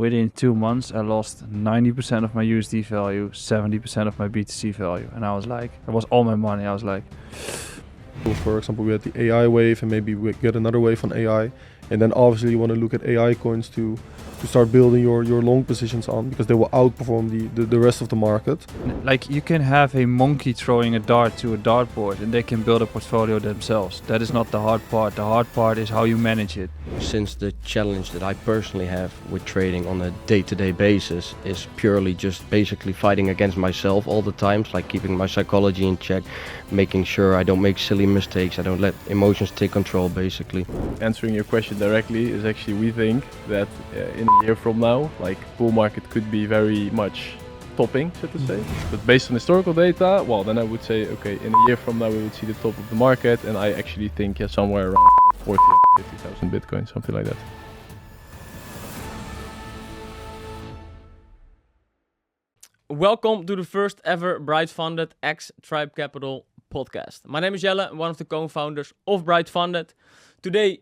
within 2 months, I lost 90% of my USD value, 70% of my BTC value. And I was like, it was all my money. I was like... For example, we had the AI wave and maybe we get another wave on AI. And then obviously you want to look at AI coins to start building your long positions on, because they will outperform the rest of the market. Like, you can have a monkey throwing a dart to a dartboard and they can build a portfolio themselves. That is not the hard part. The hard part is how you manage it. Since the challenge that I personally have with trading on a day-to-day basis is purely just basically fighting against myself all the times, like keeping my psychology in check, making sure I don't make silly mistakes, I don't let emotions take control, basically. Answering your question directly is actually, we think that in a year from now, like, bull market could be very much topping, so to say. But based on historical data, well, then I would say, okay, in a year from now we would see the top of the market, and I actually think somewhere around 40 or 50,000 Bitcoin, something like that. Welcome to the first ever BrightFunded X Tribe Capital podcast. My name is Jelle, I'm one of the co-founders of BrightFunded.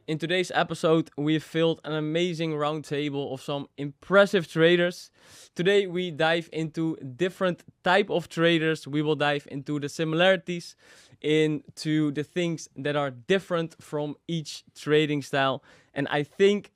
In today's episode, we've filled an amazing roundtable of some impressive traders. Today we dive into different type of traders. We will dive into the similarities, into the things that are different from each trading style. And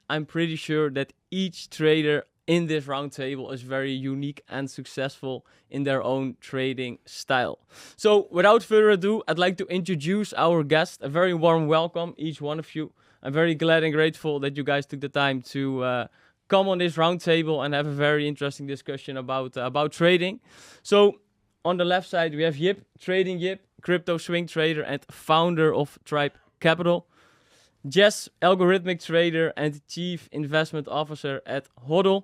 I'm pretty sure that each trader in this roundtable is very unique and successful in their own trading style. So without further ado, I'd like to introduce our guest. A very warm welcome, each one of you. I'm very glad and grateful that you guys took the time to come on this roundtable and have a very interesting discussion about trading. So on the left side, we have Jip, TradingJip, crypto swing trader and founder of Tribe Capital. Jess, algorithmic trader and chief investment officer at HODL.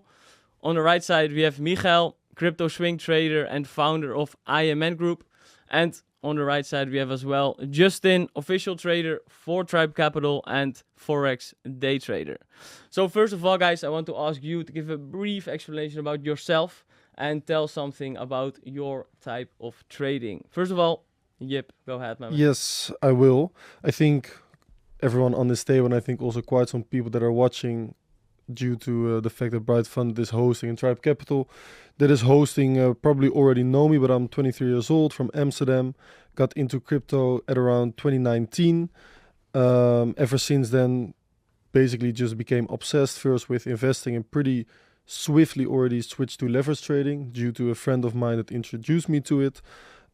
On the right side, we have Michael, crypto swing trader and founder of IMN Group. And on the right side, we have as well Justin, official trader for Tribe Capital and Forex day trader. So first of all, guys, I want to ask you to give a brief explanation about yourself and tell something about your type of trading. First of all, Jip, go ahead, man. Yes, I will. I think everyone on this table, and I think also quite some people that are watching, due to the fact that BrightFunded is hosting and Tribe Capital that is hosting, probably already know me, but I'm 23 years old from Amsterdam, got into crypto at around 2019. Ever since then, basically just became obsessed first with investing and pretty swiftly already switched to leverage trading due to a friend of mine that introduced me to it,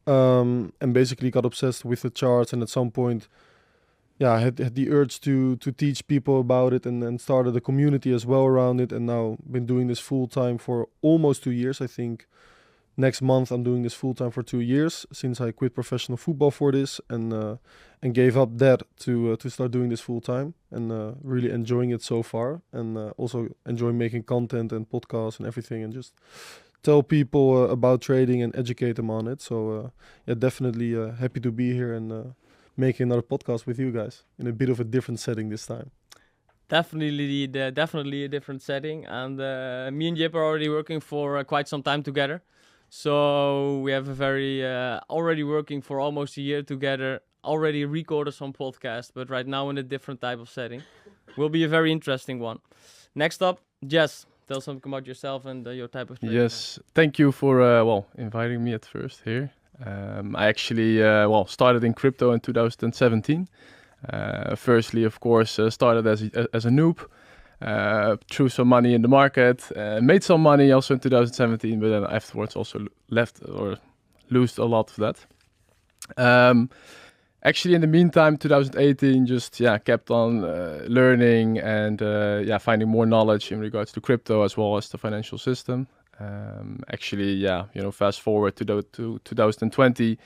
and basically got obsessed with the charts, and at some point I had the urge to teach people about it and started a community as well around it, and now been doing this full time for almost 2 years. I think next month I'm doing this full time for 2 years since I quit professional football for this and gave up that to start doing this full time, and really enjoying it so far, and also enjoying making content and podcasts and everything, and just tell people about trading and educate them on it. So definitely happy to be here and making another podcast with you guys in a bit of a different setting this time. Definitely a different setting, and me and Jip are already working for quite some time together. So we have a very already working for almost a year together, already recorded some podcasts, but right now in a different type of setting. Will be a very interesting one. Next up, Jess, tell something about yourself and your type of trading. Yes, thank you for inviting me at first here. I actually started in crypto in 2017. Firstly, of course, started as a noob, threw some money in the market, made some money also in 2017, but then afterwards also lost a lot of that. Actually, in the meantime, 2018, just kept on learning and finding more knowledge in regards to crypto as well as the financial system. Fast forward to 2020,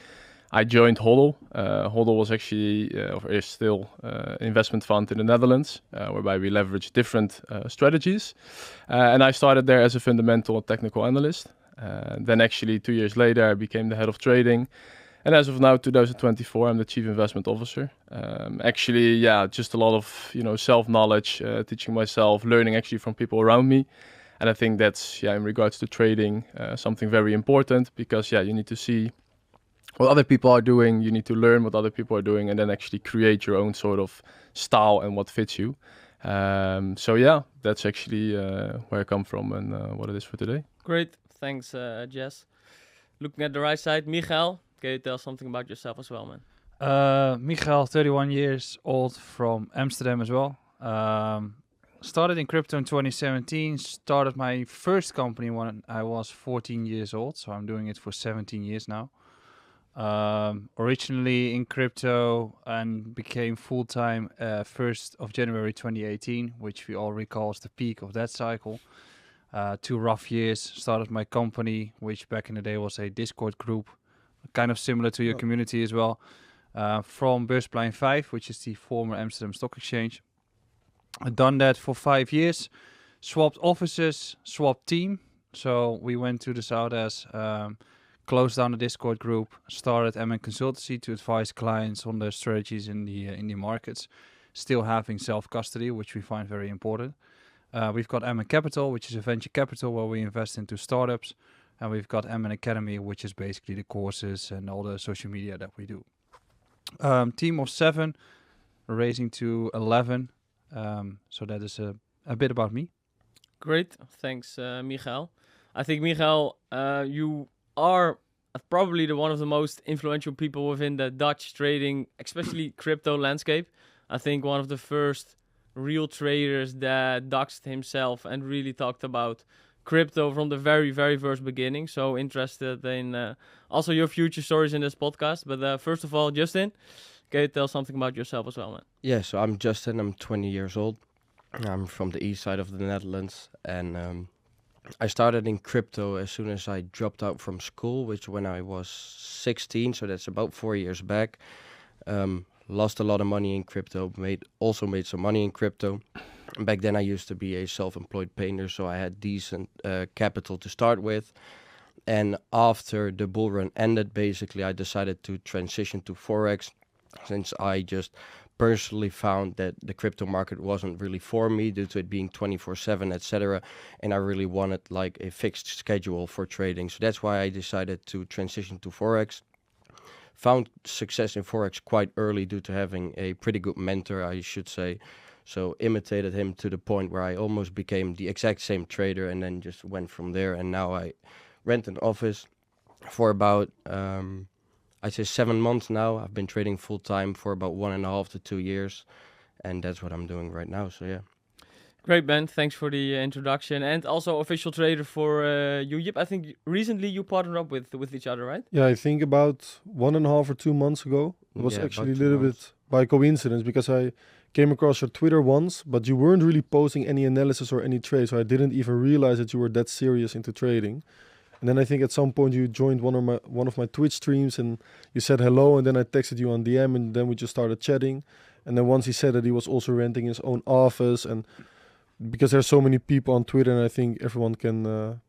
I joined HODL. HODL was actually, or is still, investment fund in the Netherlands, whereby we leverage different strategies. And I started there as a fundamental and technical analyst. Then actually 2 years later, I became the head of trading. And as of now, 2024, I'm the chief investment officer. Just a lot of, self-knowledge, teaching myself, learning actually from people around me. And I think that's, in regards to trading, something very important, because, you need to see what other people are doing. You need to learn what other people are doing and then actually create your own sort of style and what fits you. So yeah, that's actually where I come from and what it is for today. Great. Thanks, Jess. Looking at the right side, Michael, can you tell something about yourself as well, man? Michael, 31 years old from Amsterdam as well. Started in crypto in 2017. Started my first company when I was 14 years old. So I'm doing it for 17 years now. Originally in crypto and became full-time 1st of January 2018, which we all recall as the peak of that cycle. 2 rough years. Started my company, which back in the day was a Discord group, kind of similar to your community as well. From Beursplein 5, which is the former Amsterdam Stock Exchange. I've done that for 5 years, swapped offices, swapped team. So we went to the South as closed down the Discord group, started MN Consultancy to advise clients on their strategies in the markets, still having self-custody, which we find very important. We've got MN Capital, which is a venture capital where we invest into startups. And we've got MN Academy, which is basically the courses and all the social media that we do. Team of 7, raising to 11. So that is a bit about me. Great. Thanks, Michael. I think, Michael, you are probably one of the most influential people within the Dutch trading, especially crypto landscape. I think one of the first real traders that doxed himself and really talked about crypto from the very, very first beginning. So interested in also your future stories in this podcast. But first of all, Justin, can you tell something about yourself as well, man? Yeah, so I'm Justin, I'm 20 years old. I'm from the east side of the Netherlands, and I started in crypto as soon as I dropped out from school, which when I was 16, so that's about 4 years back. Lost a lot of money in crypto, made some money in crypto. Back then I used to be a self-employed painter, so I had decent capital to start with. And after the bull run ended, basically I decided to transition to Forex, since I just personally found that the crypto market wasn't really for me due to it being 24/7, etc. And I really wanted like a fixed schedule for trading. So that's why I decided to transition to Forex. Found success in Forex quite early due to having a pretty good mentor, I should say. So imitated him to the point where I almost became the exact same trader and then just went from there. And now I rent an office for about, I'd say 7 months now. I've been trading full time for about 1.5 to 2 years. And that's what I'm doing right now. So yeah. Great, Ben. Thanks for the introduction. And also official trader for JustinDXY. I think recently you partnered up with each other, right? Yeah, I think about 1.5 or 2 months ago. It was actually a little bit by coincidence because I came across your Twitter once, but you weren't really posting any analysis or any trades, so I didn't even realize that you were that serious into trading. And then I think at some point you joined one of my Twitch streams and you said hello, and then I texted you on DM, and then we just started chatting. And then once he said that he was also renting his own office, and because there's so many people on Twitter, and I think everyone can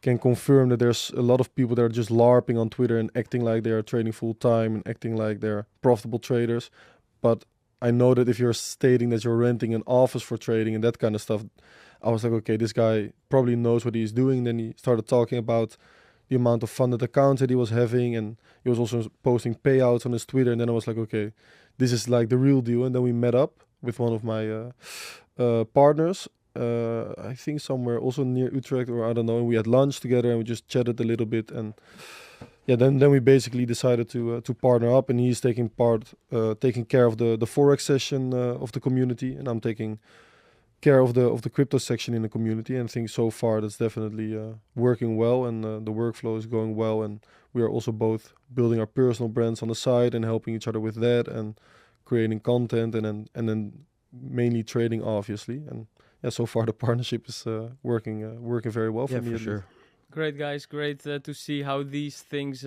confirm that there's a lot of people that are just LARPing on Twitter and acting like they are trading full time and acting like they're profitable traders. But I know that if you're stating that you're renting an office for trading and that kind of stuff, I was like, okay, this guy probably knows what he's doing. Then he started talking about the amount of funded accounts that he was having, and he was also posting payouts on his Twitter. And then I was like, okay, this is like the real deal. And then we met up with one of my partners, I think somewhere also near Utrecht, or I don't know, and we had lunch together and we just chatted a little bit. And yeah, then we basically decided to partner up, and he's taking care of the Forex session of the community, and I'm taking care of the crypto section in the community. And I think so far that's definitely working well, and the workflow is going well, and we are also both building our personal brands on the side and helping each other with that, and creating content, and then mainly trading, obviously. And yeah, so far the partnership is working very well for me. For sure. Great, guys. Great to see how these things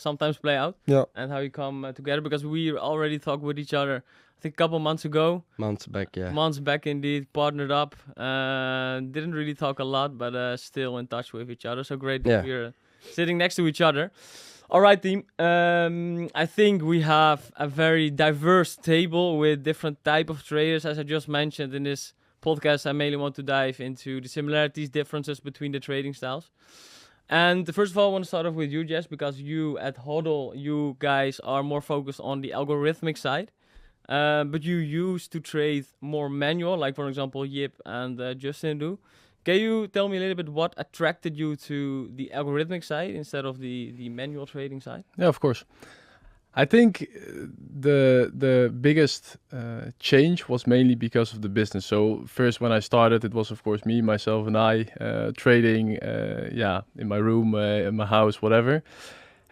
sometimes play out. Yeah. And how you come together, because we already talked with each other, I think a couple months ago. Months back, yeah. Months back, indeed. Partnered up. Didn't really talk a lot, but still in touch with each other. So great that we're sitting next to each other. All right, team. I think we have a very diverse table with different type of traders. As I just mentioned in this podcast, I mainly want to dive into the similarities, differences between the trading styles. And first of all, I want to start off with you, Jess, because you at HODL, you guys are more focused on the algorithmic side. but you used to trade more manual, like for example Jip and Justin do. Can you tell me a little bit what attracted you to the algorithmic side instead of the manual trading side? Yeah, of course. I think the biggest change was mainly because of the business. So first, when I started, it was of course me, myself, and I trading, in my room, in my house, whatever.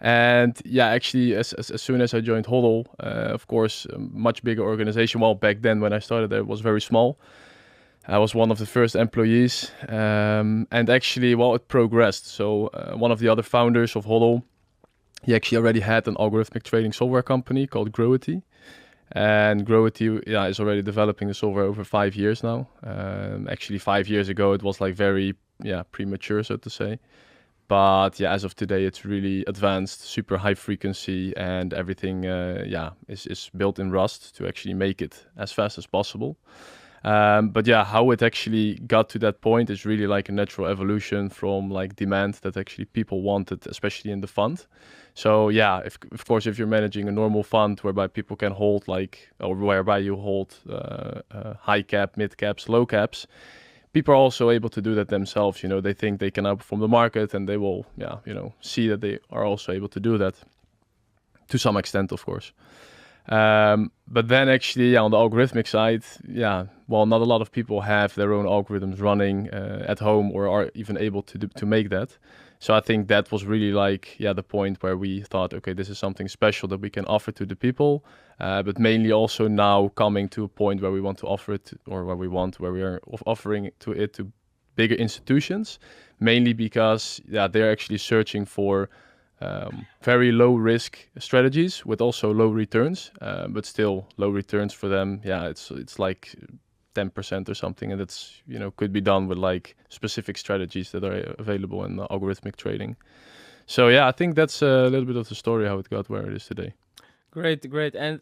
And yeah, actually, as soon as I joined HODL, of course, a much bigger organization. Well, back then when I started there, it was very small. I was one of the first employees, and actually, well, it progressed. So one of the other founders of HODL, he actually already had an algorithmic trading software company called Growity. And Growity is already developing the software over 5 years now. Actually, 5 years ago, it was like very premature, so to say. But yeah, as of today, it's really advanced, super high frequency, and everything is built in Rust to actually make it as fast as possible. But yeah, how it actually got to that point is really like a natural evolution from like demand that actually people wanted, especially in the fund. So yeah, of course, if you're managing a normal fund whereby people can hold or whereby you hold high cap, mid caps, low caps, people are also able to do that themselves. You know, they think they can outperform the market, and they will, see that they are also able to do that to some extent, of course. But then actually, on the algorithmic side, not a lot of people have their own algorithms running at home or are even able to make that. So I think that was really the point where we thought, okay, this is something special that we can offer to the people, but mainly also now coming to a point where we want to offer it, or where we are offering it to bigger institutions, mainly because they're actually searching for very low risk strategies with also low returns, but still low returns for them. Yeah, it's like 10% or something, and that's could be done with like specific strategies that are available in algorithmic trading. So yeah, I think that's a little bit of the story how it got where it is today. Great. And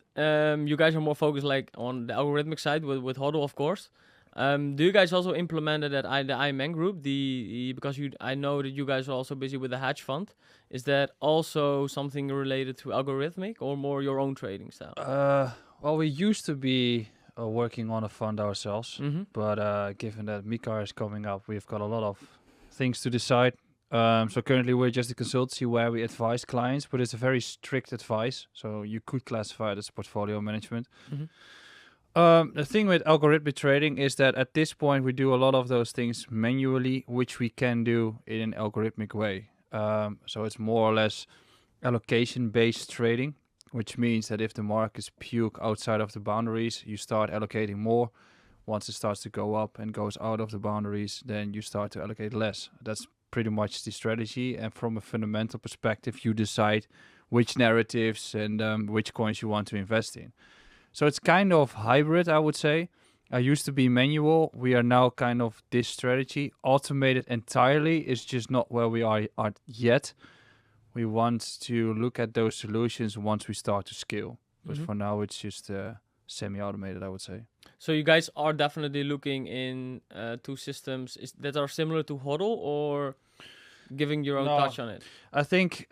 you guys are more focused like on the algorithmic side with HODL, of course. Do you guys also implement it at the IMN group? Because I know that you guys are also busy with the hedge fund. Is that also something related to algorithmic or more your own trading style? Well, we used to be working on a fund ourselves, but given that MiCA is coming up, we've got a lot of things to decide. So currently we're just a consultancy where we advise clients, but it's a very strict advice. So you could classify it as portfolio management. The thing with algorithmic trading is that at this point we do a lot of those things manually, which we can do in an algorithmic way. So it's more or less allocation-based trading, which means that if the markets puke outside of the boundaries, you start allocating more. Once it starts to go up and goes out of the boundaries, then you start to allocate less. That's pretty much the strategy. And from a fundamental perspective, you decide which narratives and which coins you want to invest in. So it's kind of hybrid, I would say. I used to be manual. We are now kind of this strategy. Automated entirely is just not where we are yet. We want to look at those solutions once we start to scale. But for now, it's just semi-automated, I would say. So you guys are definitely looking in two systems that are similar to HODL, or giving your own touch on it? I think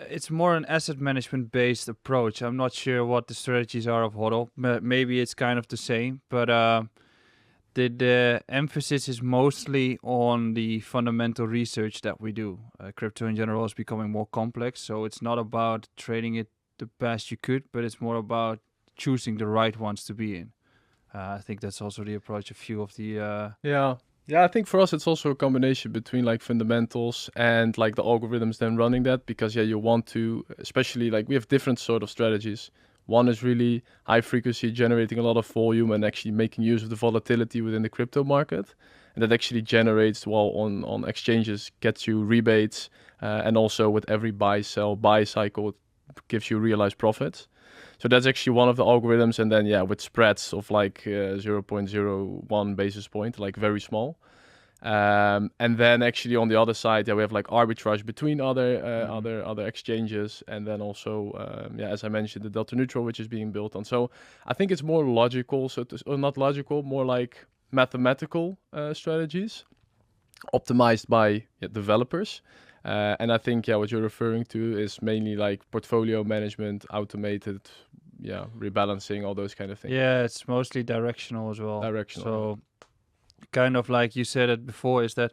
it's more an asset management based approach. I'm not sure what the strategies are of HODL. Maybe it's kind of the same, but the emphasis is mostly on the fundamental research that we do. Crypto in general is becoming more complex, so it's not about trading it the best you could, but it's more about choosing the right ones to be in. I think that's also the approach a few of the... Yeah, I think for us it's also a combination between like fundamentals and like the algorithms then running that, because you want to, especially like we have different sort of strategies. One is really high frequency, generating a lot of volume and actually making use of the volatility within the crypto market. And that actually generates, on exchanges, gets you rebates. And also with every buy cycle, it gives you realized profits. So that's actually one of the algorithms. And then, with spreads of like 0.01 basis point, like very small. And then actually on the other side, we have like arbitrage between other exchanges, and then also as I mentioned, the delta neutral, which is being built on. So I think it's more logical, or not logical, more like mathematical strategies optimized by developers. And I think what you're referring to is mainly like portfolio management, automated, rebalancing, all those kind of things. Yeah, it's mostly directional as well. Directional. So kind of like you said it before, is that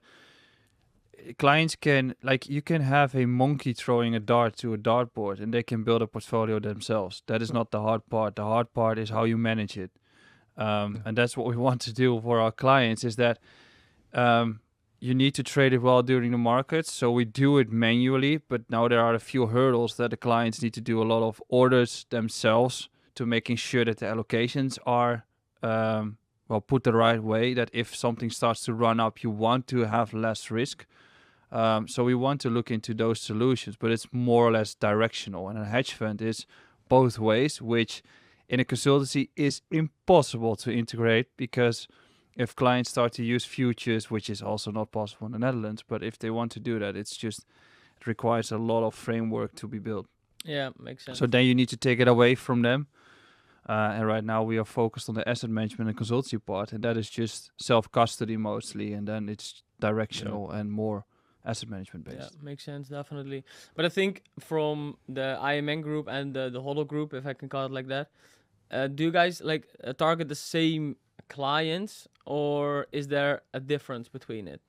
clients can, like, you can have a monkey throwing a dart to a dartboard and they can build a portfolio themselves. That is not the hard part. The hard part is how you manage it. And that's what we want to do for our clients, is that you need to trade it well during the markets. So we do it manually, but now there are a few hurdles that the clients need to do a lot of orders themselves to making sure that the allocations are put the right way, that if something starts to run up, you want to have less risk. So we want to look into those solutions, but it's more or less directional. And a hedge fund is both ways, which in a consultancy is impossible to integrate, because if clients start to use futures, which is also not possible in the Netherlands, but if they want to do that, it requires a lot of framework to be built. Yeah, makes sense. So then you need to take it away from them. And right now we are focused on the asset management and consultancy part, and that is just self-custody mostly, and then it's directional and more asset management based. Yeah, makes sense, definitely. But I think from the IMN group and the HODL group, if I can call it like that, do you guys target the same clients, or is there a difference between it?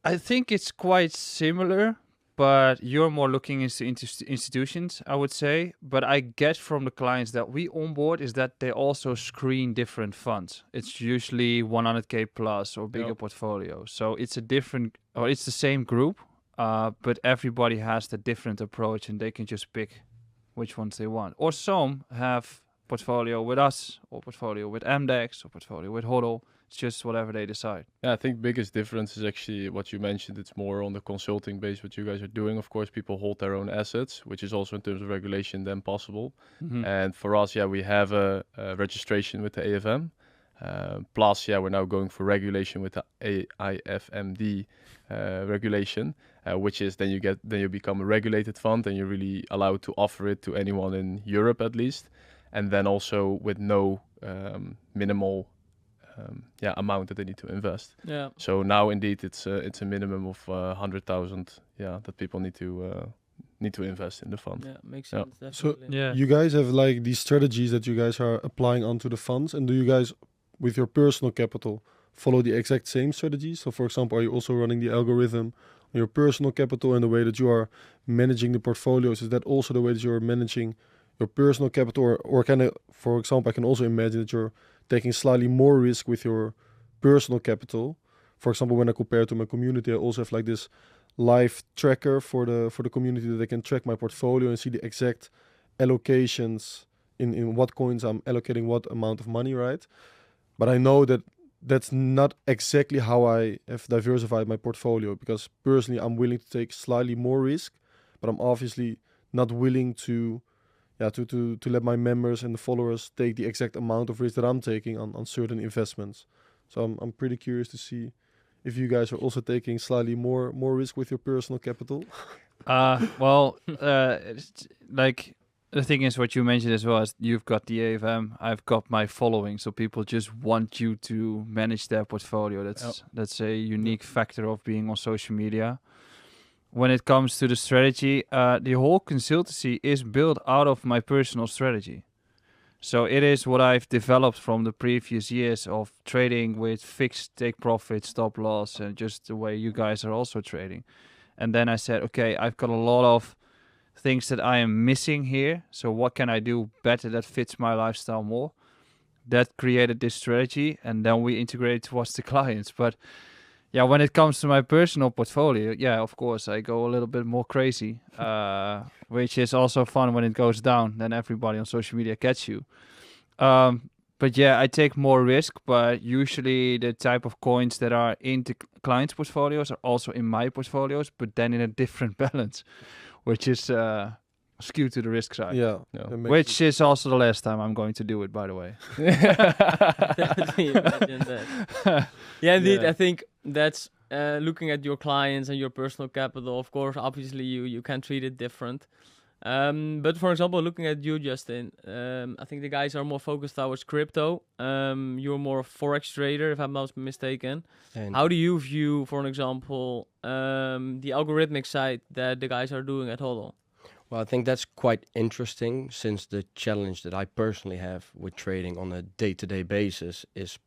I think it's quite similar, but you're more looking into institutions, I would say. But I get from the clients that we onboard is that they also screen different funds. It's usually 100K plus or bigger portfolio. So it's it's the same group, but everybody has the different approach, and they can just pick which ones they want. Or some have portfolio with us, or portfolio with MDEX, or portfolio with HODL. It's just whatever they decide. Yeah, I think biggest difference is actually what you mentioned. It's more on the consulting base, what you guys are doing. Of course, people hold their own assets, which is also in terms of regulation then possible. Mm-hmm. And for us, we have a registration with the AFM. Plus, we're now going for regulation with the AIFMD regulation, which is then you become a regulated fund, and you're really allowed to offer it to anyone in Europe at least, and then also with no minimal amount that they need to invest. Yeah. So now indeed it's a minimum of 100,000. That people need to invest in the fund. Yeah, makes sense. So Definitely. you guys have like these strategies that you guys are applying onto the funds, and do you guys, with your personal capital, follow the exact same strategies? So for example, are you also running the algorithm on your personal capital, and the way that you are managing the portfolios, is that also the way that you're managing your personal capital? Or can I, for example, I can also imagine that you're taking slightly more risk with your personal capital. For example, when I compare to my community, I also have like this live tracker for the community, that they can track my portfolio and see the exact allocations in what coins I'm allocating what amount of money, right? But I know that that's not exactly how I have diversified my portfolio, because personally I'm willing to take slightly more risk, but I'm obviously not willing to let my members and the followers take the exact amount of risk that I'm taking on certain investments. So I'm pretty curious to see if you guys are also taking slightly more risk with your personal capital. Like the thing is, what you mentioned as well, is you've got the AFM, I've got my following, so people just want you to manage their portfolio. That's a unique factor of being on social media. When it comes to the strategy, the whole consultancy is built out of my personal strategy. So it is what I've developed from the previous years of trading with fixed take profit, stop loss, and just the way you guys are also trading. And then I said, okay, I've got a lot of things that I am missing here. So what can I do better that fits my lifestyle more? That created this strategy, and then we integrated towards the clients. But when it comes to my personal portfolio, of course, I go a little bit more crazy, which is also fun when it goes down. Then everybody on social media gets you. But I take more risk, but usually the type of coins that are in the clients' portfolios are also in my portfolios, but then in a different balance, which is skewed to the risk side. Which is also the last time I'm going to do it, by the way. Definitely imagine that. Indeed. I think that's looking at your clients and your personal capital. Of course, obviously you can treat it different. But for example, looking at you, Justin, I think the guys are more focused towards crypto. You're more a Forex trader, if I'm not mistaken. And how do you view, for an example, the algorithmic side that the guys are doing at HODL? Well, I think that's quite interesting, since the challenge that I personally have with trading on a day-to-day basis is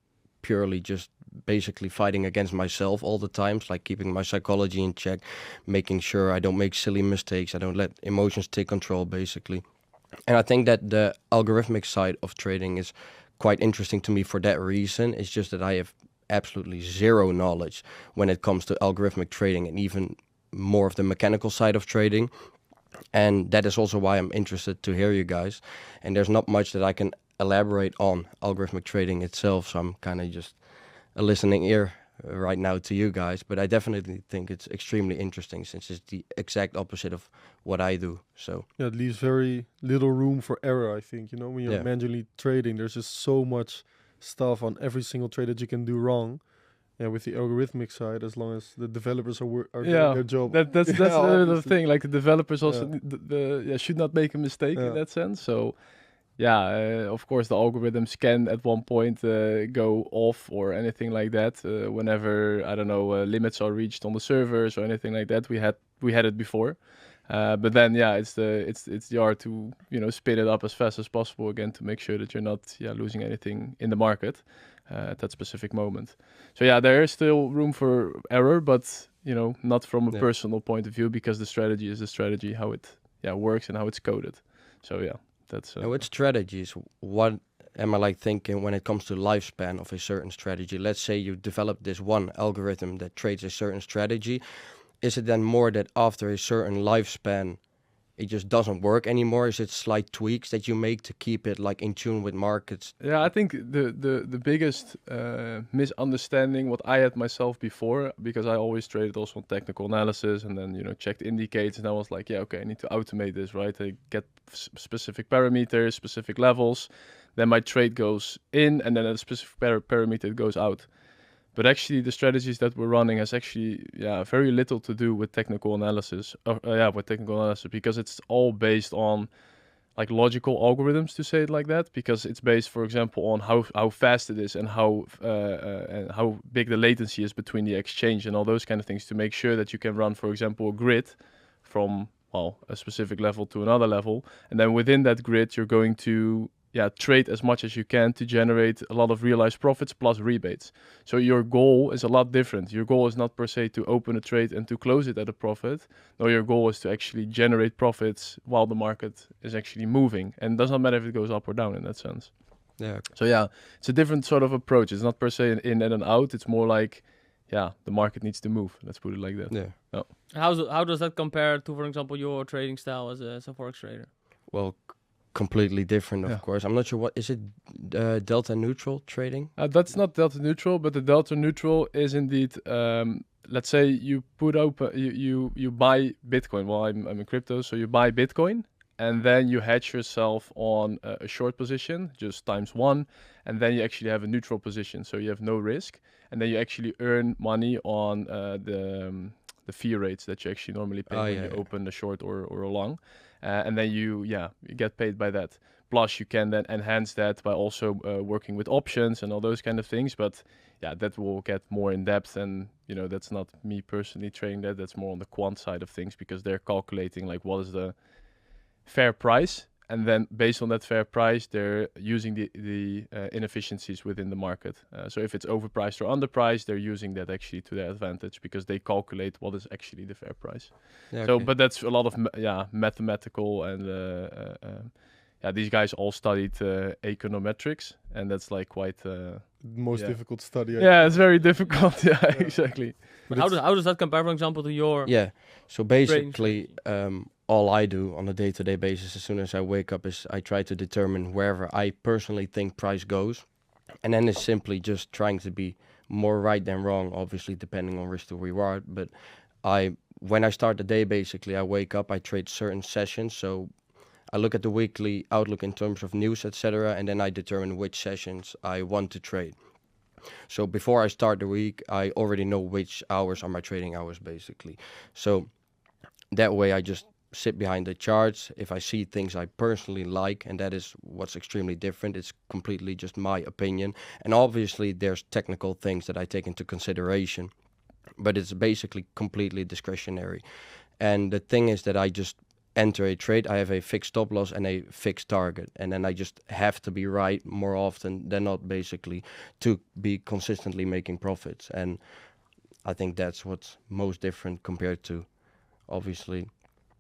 purely just basically fighting against myself all the times, like keeping my psychology in check, making sure I don't make silly mistakes, I don't let emotions take control, basically. And I think that the algorithmic side of trading is quite interesting to me for that reason. It's just that I have absolutely zero knowledge when it comes to algorithmic trading, and even more of the mechanical side of trading. And that is also why I'm interested to hear you guys. And there's not much that I can elaborate on algorithmic trading itself, so I'm kind of just a listening ear right now to you guys. But I definitely think it's extremely interesting, since it's the exact opposite of what I do. So Yeah, it leaves very little room for error, I think. When you're Yeah. manually trading, there's just so much stuff on every single trade that you can do wrong. Yeah, with the algorithmic side, as long as the developers are doing their job. That's Yeah, the obviously. thing. Like the developers also Yeah. should not make a mistake in Yeah. that sense. So of course the algorithms can at one point go off or anything like that. Whenever I don't know limits are reached on the servers or anything like that, we had it before. But then it's the art to speed it up as fast as possible again, to make sure that you're not losing anything in the market at that specific moment. So there is still room for error, but not from a Yeah. personal point of view, because the strategy is the strategy, how it works and how it's coded. So that's and with strategies, what am I thinking when it comes to lifespan of a certain strategy? Let's say you develop this one algorithm that trades a certain strategy. Is it then more that after a certain lifespan, it just doesn't work anymore? Is it slight tweaks that you make to keep it in tune with markets? I think the biggest misunderstanding, what I had myself before, because I always traded also on technical analysis, and then checked indicators, and I was like, I need to automate this, right? I get specific parameters, specific levels, then my trade goes in, and then a specific parameter goes out. But actually, the strategies that we're running has actually very little to do with technical analysis. Because it's all based on logical algorithms, to say it like that. Because it's based, for example, on how fast it is, and how big the latency is between the exchange, and all those kind of things, to make sure that you can run, for example, a grid from a specific level to another level, and then within that grid you're going to trade as much as you can to generate a lot of realized profits plus rebates. So your goal is a lot different. Your goal is not per se to open a trade and to close it at a profit. No, your goal is to actually generate profits while the market is actually moving. And it does not matter if it goes up or down in that sense. Yeah. So it's a different sort of approach. It's not per se an in and an out. It's more like, the market needs to move. Let's put it like that. Yeah. How does that compare to, for example, your trading style as a Forex trader? Well, completely different, of course. I'm not sure what is it. Delta neutral trading? That's not delta neutral, but the delta neutral is indeed. Let's say you put open, you buy Bitcoin. Well, I'm in crypto, so you buy Bitcoin, and then you hedge yourself on a short position, just ×1, and then you actually have a neutral position, so you have no risk, and then you actually earn money on the fee rates that you actually normally pay when you open a short or a long. And then you get paid by that. Plus, you can then enhance that by also working with options and all those kind of things. But that will get more in depth, and that's not me personally trading that. That's more on the quant side of things, because they're calculating what is the fair price, and then based on that fair price, they're using the inefficiencies within the market. So if it's overpriced or underpriced, they're using that actually to their advantage, because they calculate what is actually the fair price. Yeah, So, okay. but that's a lot of mathematical, and these guys all studied econometrics, and that's quite Most difficult study. it's very difficult. Exactly. But how does that compare, for example, to your So basically, all I do on a day-to-day basis, as soon as I wake up, is I try to determine wherever I personally think price goes, and then it's simply just trying to be more right than wrong, obviously depending on risk to reward. But when I start the day, basically I wake up, I trade certain sessions, so I look at the weekly outlook in terms of news, etc., and then I determine which sessions I want to trade. So before I start the week, I already know which hours are my trading hours, basically. So that way I just sit behind the charts. If I see things I personally like, and that is what's extremely different, it's completely just my opinion. And obviously there's technical things that I take into consideration, but it's basically completely discretionary. And the thing is that I just enter a trade, I have a fixed stop loss and a fixed target, and then I just have to be right more often than not, basically, to be consistently making profits. And I think that's what's most different compared to, obviously,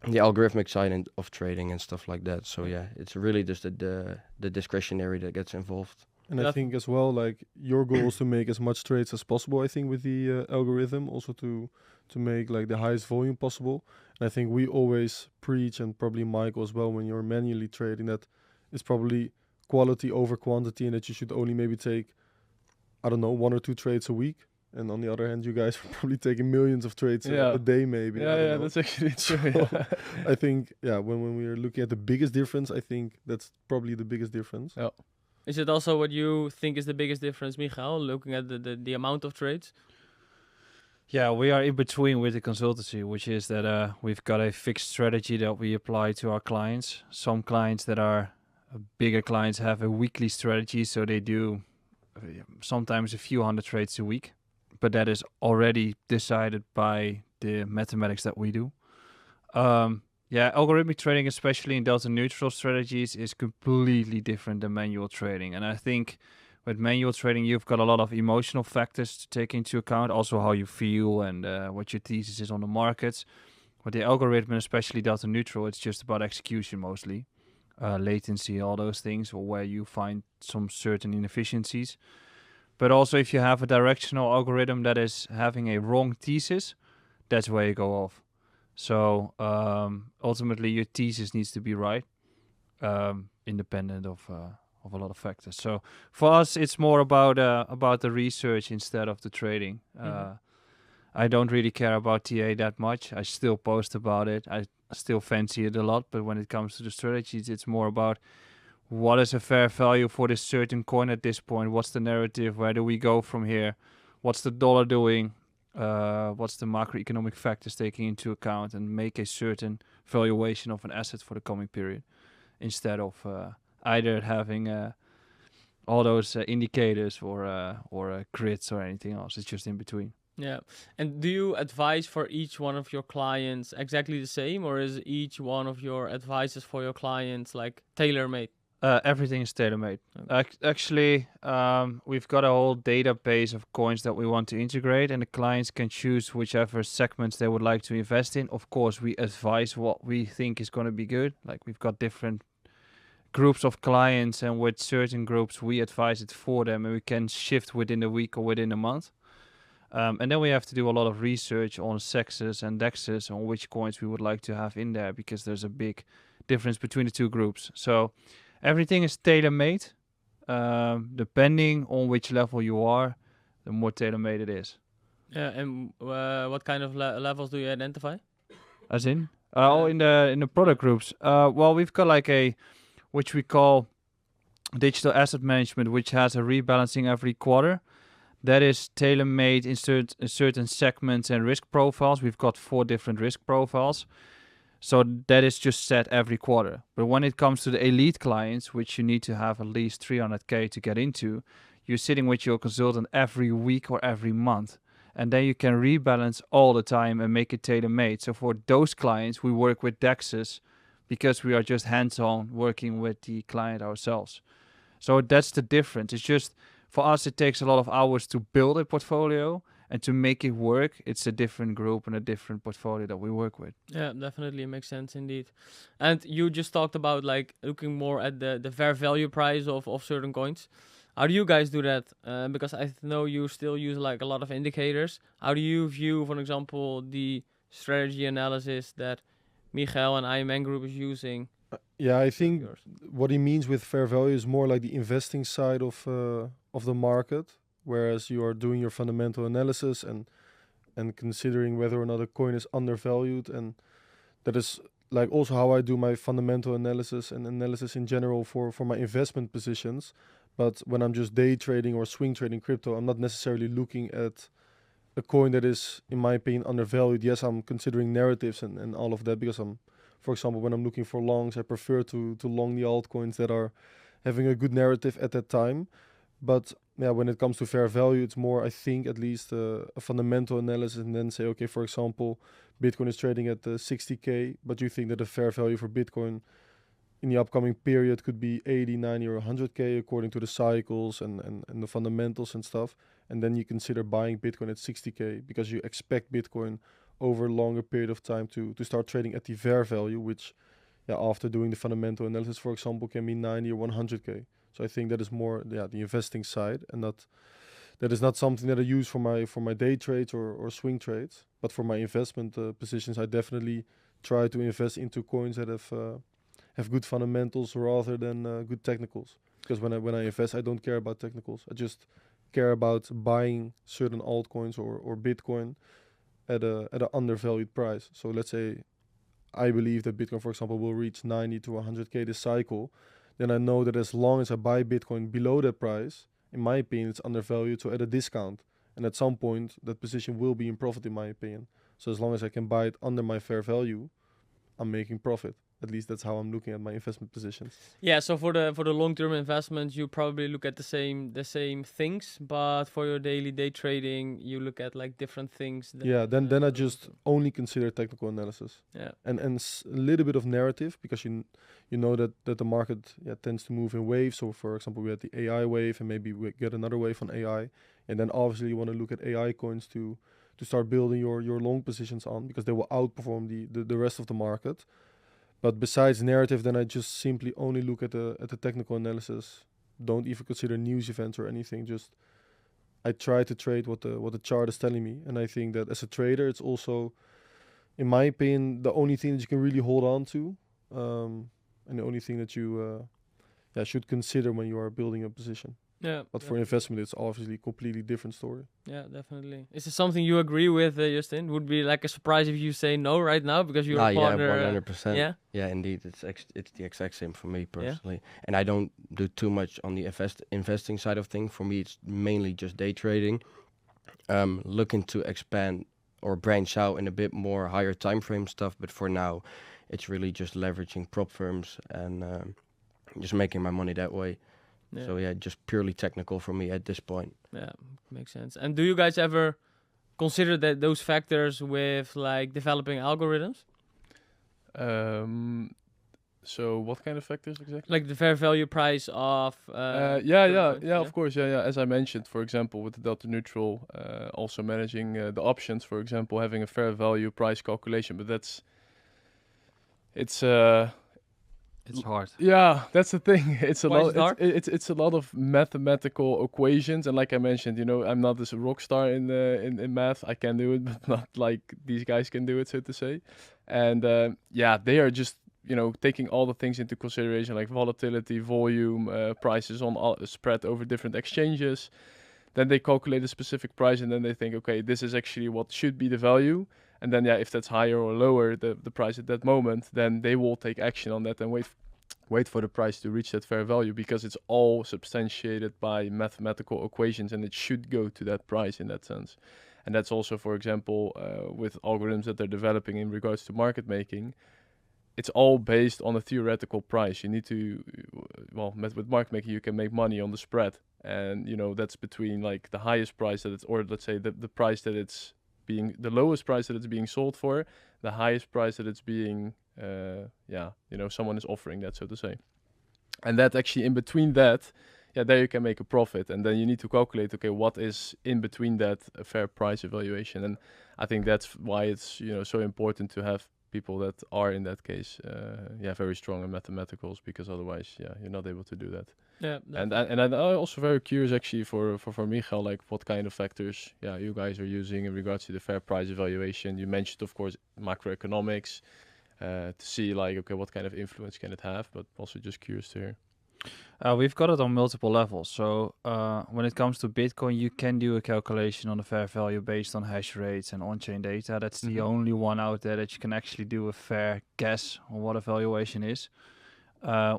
the algorithmic side of trading and stuff like that. So yeah, it's really just the discretionary that gets involved. And I think as well, like, your goal is to make as much trades as possible, I think, with the algorithm, also to make like the highest volume possible. And I think we always preach, and probably Michael as well, when you're manually trading, that it's probably quality over quantity, and that you should only maybe take, I don't know, 1 or 2 trades a week. And on the other hand, you guys are probably taking millions of trades a day, maybe. Yeah, that's actually true. So I think, when we are looking at the biggest difference, I think that's probably the biggest difference. Yeah. Is it also what you think is the biggest difference, Michael, looking at the amount of trades? Yeah, we are in between with the consultancy, which is that we've got a fixed strategy that we apply to our clients. Some clients that are bigger clients have a weekly strategy, so they do sometimes a few hundred trades a week. But that is already decided by the mathematics that we do. Algorithmic trading, especially in delta neutral strategies, is completely different than manual trading. And I think with manual trading, you've got a lot of emotional factors to take into account, also how you feel and what your thesis is on the markets. With the algorithm, especially delta neutral, it's just about execution mostly, latency, all those things, or where you find some certain inefficiencies. But also, if you have a directional algorithm that is having a wrong thesis, that's where you go off. So ultimately, your thesis needs to be right, independent of a lot of factors. So for us, it's more about the research instead of the trading. I don't really care about TA that much. I still post about it. I still fancy it a lot. But when it comes to the strategies, it's more about what is a fair value for this certain coin at this point? What's the narrative? Where do we go from here? What's the dollar doing? What's the macroeconomic factors taking into account, and make a certain valuation of an asset for the coming period, instead of either having all those indicators or grids or anything else. It's just in between. Yeah. And do you advise for each one of your clients exactly the same, or is each one of your advices for your clients like tailor-made? Everything is tailor-made. Actually, we've got a whole database of coins that we want to integrate, and the clients can choose whichever segments they would like to invest in. Of course, we advise what we think is going to be good. Like, we've got different groups of clients, and with certain groups, we advise it for them, and we can shift within a week or within a month. And then we have to do a lot of research on sexes and dexes on which coins we would like to have in there, because there's a big difference between the two groups. So everything is tailor-made. Depending on which level you are, the more tailor-made it is. Yeah, and what kind of levels do you identify? As in? In the product groups. Well, we've got like which we call digital asset management, which has a rebalancing every quarter. That is tailor-made in certain segments and risk profiles. We've got 4 different risk profiles. So that is just set every quarter. But when it comes to the elite clients, which you need to have at least 300K to get into, you're sitting with your consultant every week or every month. And then you can rebalance all the time and make it tailor-made. So for those clients, we work with DEXs because we are just hands-on working with the client ourselves. So that's the difference. It's just, for us, it takes a lot of hours to build a portfolio, and to make it work, it's a different group and a different portfolio that we work with. Yeah, definitely makes sense indeed. And you just talked about like looking more at the fair value price of certain coins. How do you guys do that? Because I know you still use like a lot of indicators. How do you view, for example, the strategy analysis that Michael and IMN Group is using? I think what he means with fair value is more like the investing side of the market, whereas you are doing your fundamental analysis and considering whether or not a coin is undervalued. And that is like also how I do my fundamental analysis and analysis in general for my investment positions. But when I'm just day trading or swing trading crypto, I'm not necessarily looking at a coin that is, in my opinion, undervalued. Yes, I'm considering narratives and all of that, because for example, when I'm looking for longs, I prefer to long the altcoins that are having a good narrative at that time. But when it comes to fair value, it's more, I think, at least a fundamental analysis, and then say, okay, for example, Bitcoin is trading at 60K, but you think that the fair value for Bitcoin in the upcoming period could be 80, 90, or 100K according to the cycles and the fundamentals and stuff. And then you consider buying Bitcoin at 60K because you expect Bitcoin over a longer period of time to start trading at the fair value, which after doing the fundamental analysis, for example, can be 90 or 100K. So I think that is more the investing side, and that is not something that I use for my day trades or swing trades. But for my investment positions, I definitely try to invest into coins that have good fundamentals rather than good technicals. Because when I invest, I don't care about technicals. I just care about buying certain altcoins or Bitcoin at an undervalued price. So let's say I believe that Bitcoin, for example, will reach 90 to 100K this cycle. Then I know that as long as I buy Bitcoin below that price, in my opinion, it's undervalued, so at a discount. And at some point, that position will be in profit, in my opinion. So as long as I can buy it under my fair value, I'm making profit. At least that's how I'm looking at my investment positions. Yeah, so for the long-term investments, you probably look at the same things, but for your daily day trading, you look at like different things. Then I just only consider technical analysis. Yeah, and a little bit of narrative, because you know that the market tends to move in waves. So for example, we had the AI wave, and maybe we get another wave on AI, and then obviously you want to look at AI coins to start building your long positions on, because they will outperform the rest of the market. But besides narrative, then I just simply only look at the technical analysis. Don't even consider news events or anything. Just I try to trade what the chart is telling me. And I think that as a trader, it's also, in my opinion, the only thing that you can really hold on to, and the only thing that you should consider when you are building a position. Yeah. But for investment, it's obviously a completely different story. Yeah, definitely. Is this something you agree with, Justin? Would be like a surprise if you say no right now because you're a partner. Yeah, 100%. Yeah? Yeah, indeed. It's the exact same for me personally. Yeah? And I don't do too much on the investing side of things. For me, it's mainly just day trading. Looking to expand or branch out in a bit more higher time frame stuff. But for now, it's really just leveraging prop firms and just making my money that way. Yeah. So yeah, just purely technical for me at this point. Yeah, makes sense. And do you guys ever consider those factors with like developing algorithms? So what kind of factors exactly? Like the fair value price of... Of course. Yeah. As I mentioned, for example, with the delta neutral, also managing the options, for example, having a fair value price calculation. But it's hard. Yeah, that's the thing. It's a Why lot. It's a lot of mathematical equations, and like I mentioned, I'm not this rock star in math. I can do it, but not like these guys can do it, so to say. And they are just taking all the things into consideration, like volatility, volume, prices on spread over different exchanges. Then they calculate a specific price, and then they think, okay, this is actually what should be the value. And then, if that's higher or lower, the price at that moment, then they will take action on that and wait for the price to reach that fair value, because it's all substantiated by mathematical equations, and it should go to that price in that sense. And that's also, for example, with algorithms that they're developing in regards to market making, it's all based on a theoretical price. You need to, with market making, you can make money on the spread. And, that's between like the highest price that it's, or let's say the price that it's being, the lowest price that it's being sold for, the highest price that it's being, someone is offering that, so to say. And that actually in between that, there you can make a profit. And then you need to calculate, okay, what is in between that a fair price evaluation. And I think that's why it's, so important to have people that are in that case, very strong in mathematicals, because otherwise, you're not able to do that. Yeah. And I'm also very curious actually for Michael, like what kind of factors, you guys are using in regards to the fair price evaluation. You mentioned, of course, macroeconomics, to see like, okay, what kind of influence can it have, but also just curious to hear. We've got it on multiple levels. So when it comes to Bitcoin, you can do a calculation on the fair value based on hash rates and on-chain data. That's the only one out there that you can actually do a fair guess on what a valuation is.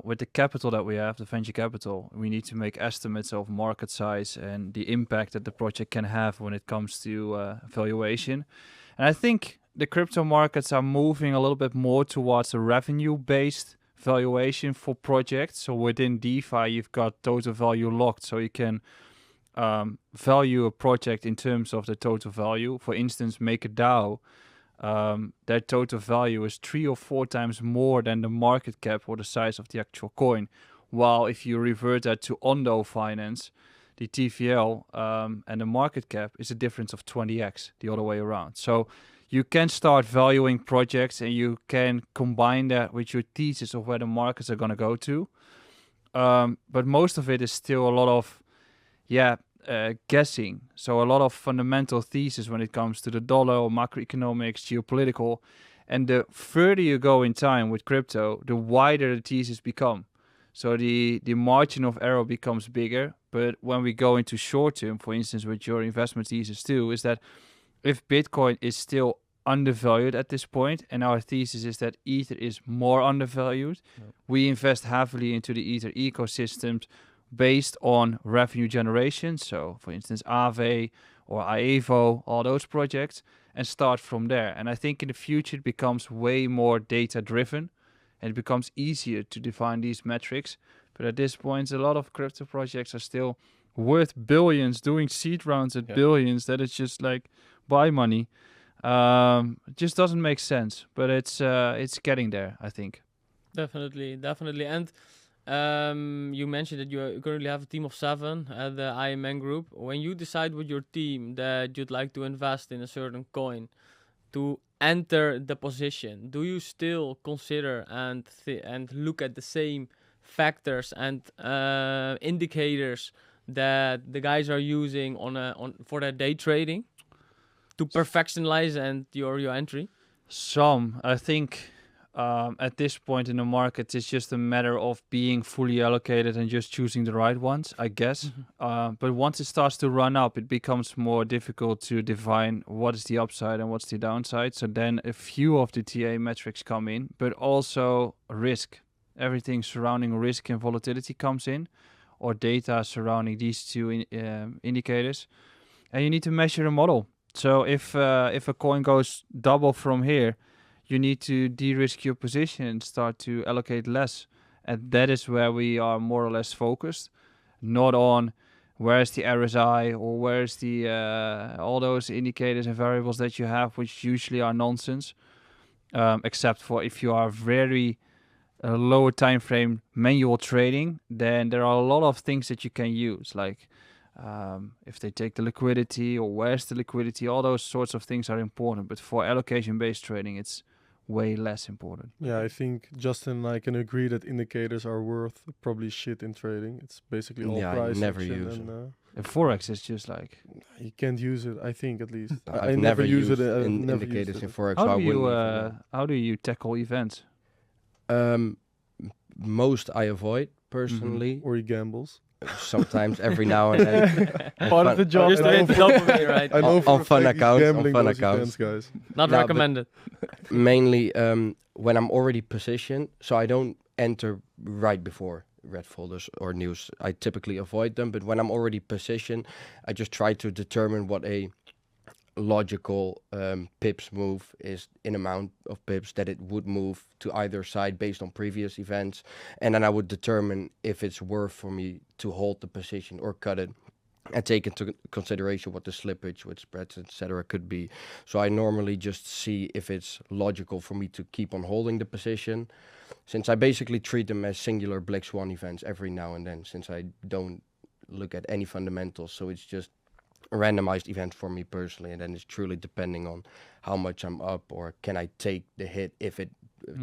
With the capital that we have, the venture capital, we need to make estimates of market size and the impact that the project can have when it comes to valuation. And I think the crypto markets are moving a little bit more towards a revenue-based valuation for projects. So within DeFi, you've got total value locked, so you can value a project in terms of the total value. For instance, MakerDAO, their total value is 3 or 4 times more than the market cap or the size of the actual coin. While if you revert that to Ondo Finance, the TVL and the market cap is a difference of 20x, the other way around. So you can start valuing projects and you can combine that with your thesis of where the markets are going to go to. But most of it is still a lot of, guessing. So a lot of fundamental thesis when it comes to the dollar or macroeconomics, geopolitical. And the further you go in time with crypto, the wider the thesis become. So the margin of error becomes bigger. But when we go into short term, for instance, with your investment thesis too, is that if Bitcoin is still undervalued at this point, and our thesis is that Ether is more undervalued, we invest heavily into the Ether ecosystems based on revenue generation. So, for instance, Aave or Aevo, all those projects, and start from there. And I think in the future it becomes way more data-driven, and it becomes easier to define these metrics. But at this point, a lot of crypto projects are still worth billions, doing seed rounds at billions, that it's just like buy money. It just doesn't make sense, but it's getting there, I think. Definitely. And you mentioned that you currently have a team of 7 at the IMN group. When you decide with your team that you'd like to invest in a certain coin to enter the position, do you still consider and look at the same factors and indicators that the guys are using for their day trading to perfectionize and your entry? Some, I think, at this point in the market, it's just a matter of being fully allocated and just choosing the right ones, I guess. But once it starts to run up, it becomes more difficult to define what is the upside and what's the downside. So then a few of the TA metrics come in, but also risk. Everything surrounding risk and volatility comes in, or data surrounding these two indicators. And you need to measure the model. So if a coin goes double from here, you need to de-risk your position and start to allocate less. And that is where we are more or less focused, not on where's the RSI or where's the all those indicators and variables that you have, which usually are nonsense, except for if you are very lower time frame manual trading, then there are a lot of things that you can use, like if they take the liquidity or where's the liquidity, all those sorts of things are important. But for allocation-based trading, it's way less important. Yeah, I think Justin and I can agree that indicators are worth probably shit in trading. It's basically all price I never action use and And Forex is just like... you can't use it, I think, at least. I've never used it. indicators in Forex. How do you tackle events? Most I avoid personally. Or he gambles. Sometimes, every now and then. Part of the job. Just to hit the dopamine, right? I know for on a fun fact he's accounts, gambling on fun those accounts. events, guys. Not No, but recommended. Mainly when I'm already positioned, so I don't enter right before red folders or news. I typically avoid them, but when I'm already positioned, I just try to determine what a logical pips move is in amount of pips that it would move to either side based on previous events, and then I would determine if it's worth for me to hold the position or cut it, and take into consideration what the slippage with spreads, etc. could be. So I normally just see if it's logical for me to keep on holding the position, since I basically treat them as singular Black Swan events every now and then, since I don't look at any fundamentals. So it's just a randomized event for me personally, and then it's truly depending on how much I'm up, or can I take the hit if it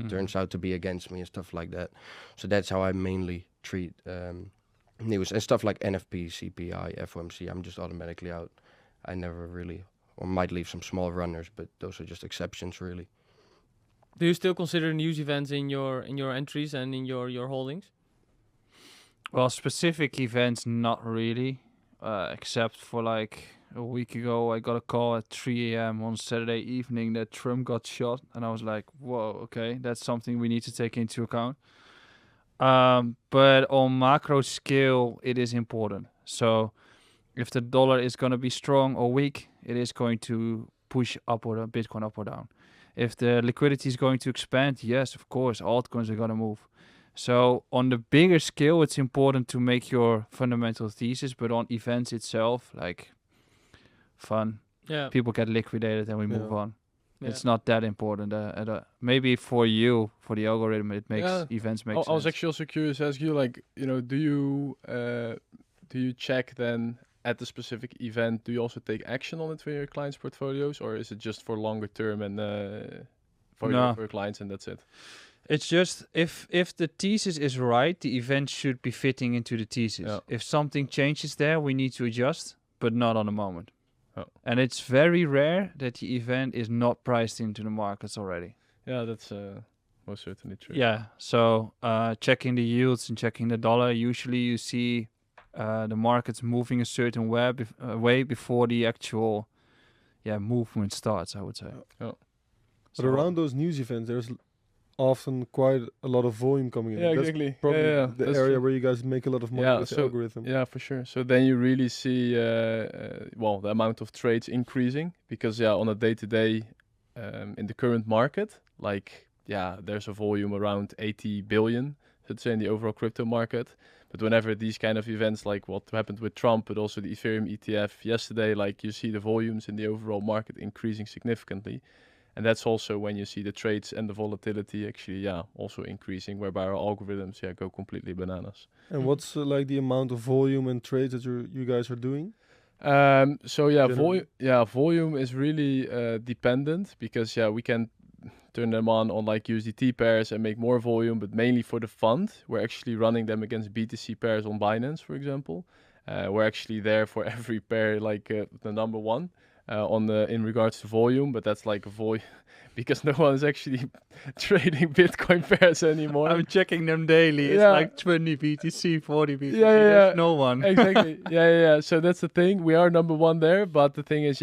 turns out to be against me and stuff like that. So that's how I mainly treat news and stuff like NFP, CPI, FOMC. I'm just automatically out. I never really, or might leave some small runners, but those are just exceptions really. Do you still consider news events in your entries and in your holdings? Well, specific events, not really. Except for like a week ago, I got a call at 3 a.m. on Saturday evening that Trump got shot. And I was like, whoa, okay, that's something we need to take into account. But on macro scale, it is important. So if the dollar is going to be strong or weak, it is going to push up or down, Bitcoin up or down. If the liquidity is going to expand, yes, of course, altcoins are going to move. So on the bigger scale, it's important to make your fundamental thesis, but on events itself, like fun, people get liquidated and we move on. It's not that important. Maybe for you, for the algorithm, it makes events make sense. I was actually also curious to ask you, like, do you check then at the specific event? Do you also take action on it for your clients' portfolios, or is it just for longer term and for your clients and that's it? It's just if the thesis is right, the event should be fitting into the thesis. Yeah. If something changes there, we need to adjust, but not on the moment. Oh. And it's very rare that the event is not priced into the markets already. Yeah, that's most certainly true. Yeah, so checking the yields and checking the dollar, usually you see the markets moving a certain way before the actual movement starts, I would say. Oh. But around those news events, there's often quite a lot of volume coming in. Yeah, exactly. Probably the area where you guys make a lot of money with the algorithm. Yeah, for sure. So then you really see, the amount of trades increasing because, on a day-to-day, in the current market, there's a volume around 80 billion, let's say, in the overall crypto market. But whenever these kind of events, like what happened with Trump, but also the Ethereum ETF yesterday, you see the volumes in the overall market increasing significantly. And that's also when you see the trades and the volatility actually, also increasing, whereby our algorithms, go completely bananas. And what's the amount of volume and trades that you guys are doing? Volume is really dependent because, we can turn them on USDT pairs and make more volume, but mainly for the fund, we're actually running them against BTC pairs on Binance, for example. We're actually there for every pair, the number one. In regards to volume, but that's like a volume because no one is actually trading Bitcoin pairs anymore. I'm checking them daily. It's like 20 BTC, 40 BTC. There's no one. Exactly. So that's the thing. We are number one there, but the thing is,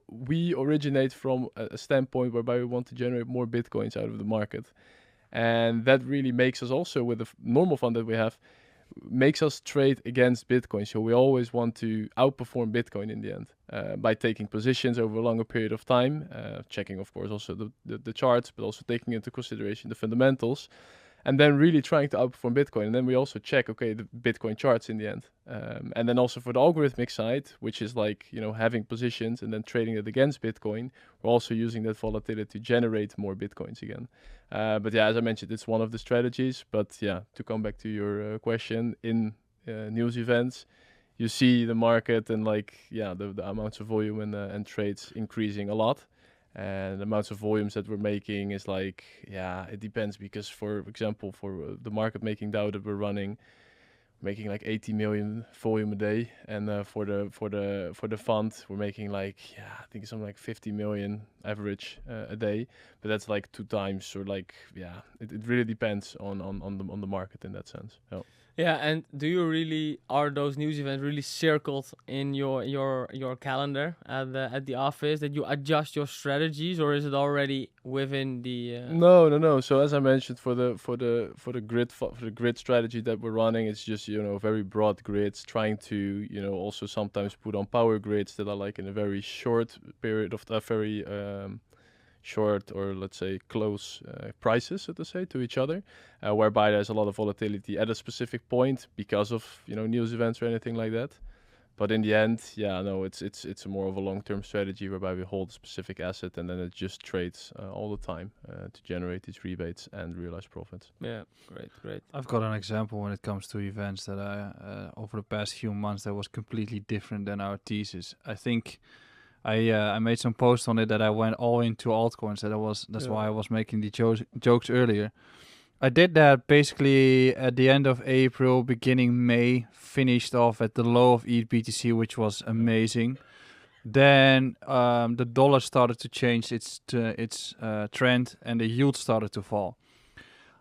we originate from a standpoint whereby we want to generate more Bitcoins out of the market, and that really makes us also with the normal fund that we have. Makes us trade against Bitcoin. So we always want to outperform Bitcoin in the end by taking positions over a longer period of time, checking, of course, also the charts, but also taking into consideration the fundamentals, and then really trying to outperform Bitcoin. And then we also check, the Bitcoin charts in the end. And then also for the algorithmic side, which is having positions and then trading it against Bitcoin, we're also using that volatility to generate more Bitcoins again. But as I mentioned, it's one of the strategies. But to come back to your question, in news events, you see the market and the amounts of volume and trades increasing a lot. And the amounts of volumes that we're making is it depends because, for example, for the market making DAO that we're running, making 80 million volume a day, and for the fund we're making I think something 50 million average a day, but that's 2 times or it really depends on the market in that sense. Yeah, and are those news events really circled in your calendar at the office that you adjust your strategies, or is it already within the? No. So as I mentioned, for the grid strategy that we're running, it's just very broad grids, trying to also sometimes put on power grids that are in a very short period of very short or let's say close prices, so to say, to each other, whereby there's a lot of volatility at a specific point because of news events or anything like that. But in the end, it's a more of a long-term strategy whereby we hold a specific asset and then it just trades all the time to generate these rebates and realize profits. Yeah, great. I've got an example when it comes to events that I over the past few months that was completely different than our thesis. I think I made some posts on it that I went all into altcoins. That's why I was making the jokes earlier. I did that basically at the end of April, beginning May, finished off at the low of ETH BTC, which was amazing. Then the dollar started to change its trend and the yield started to fall.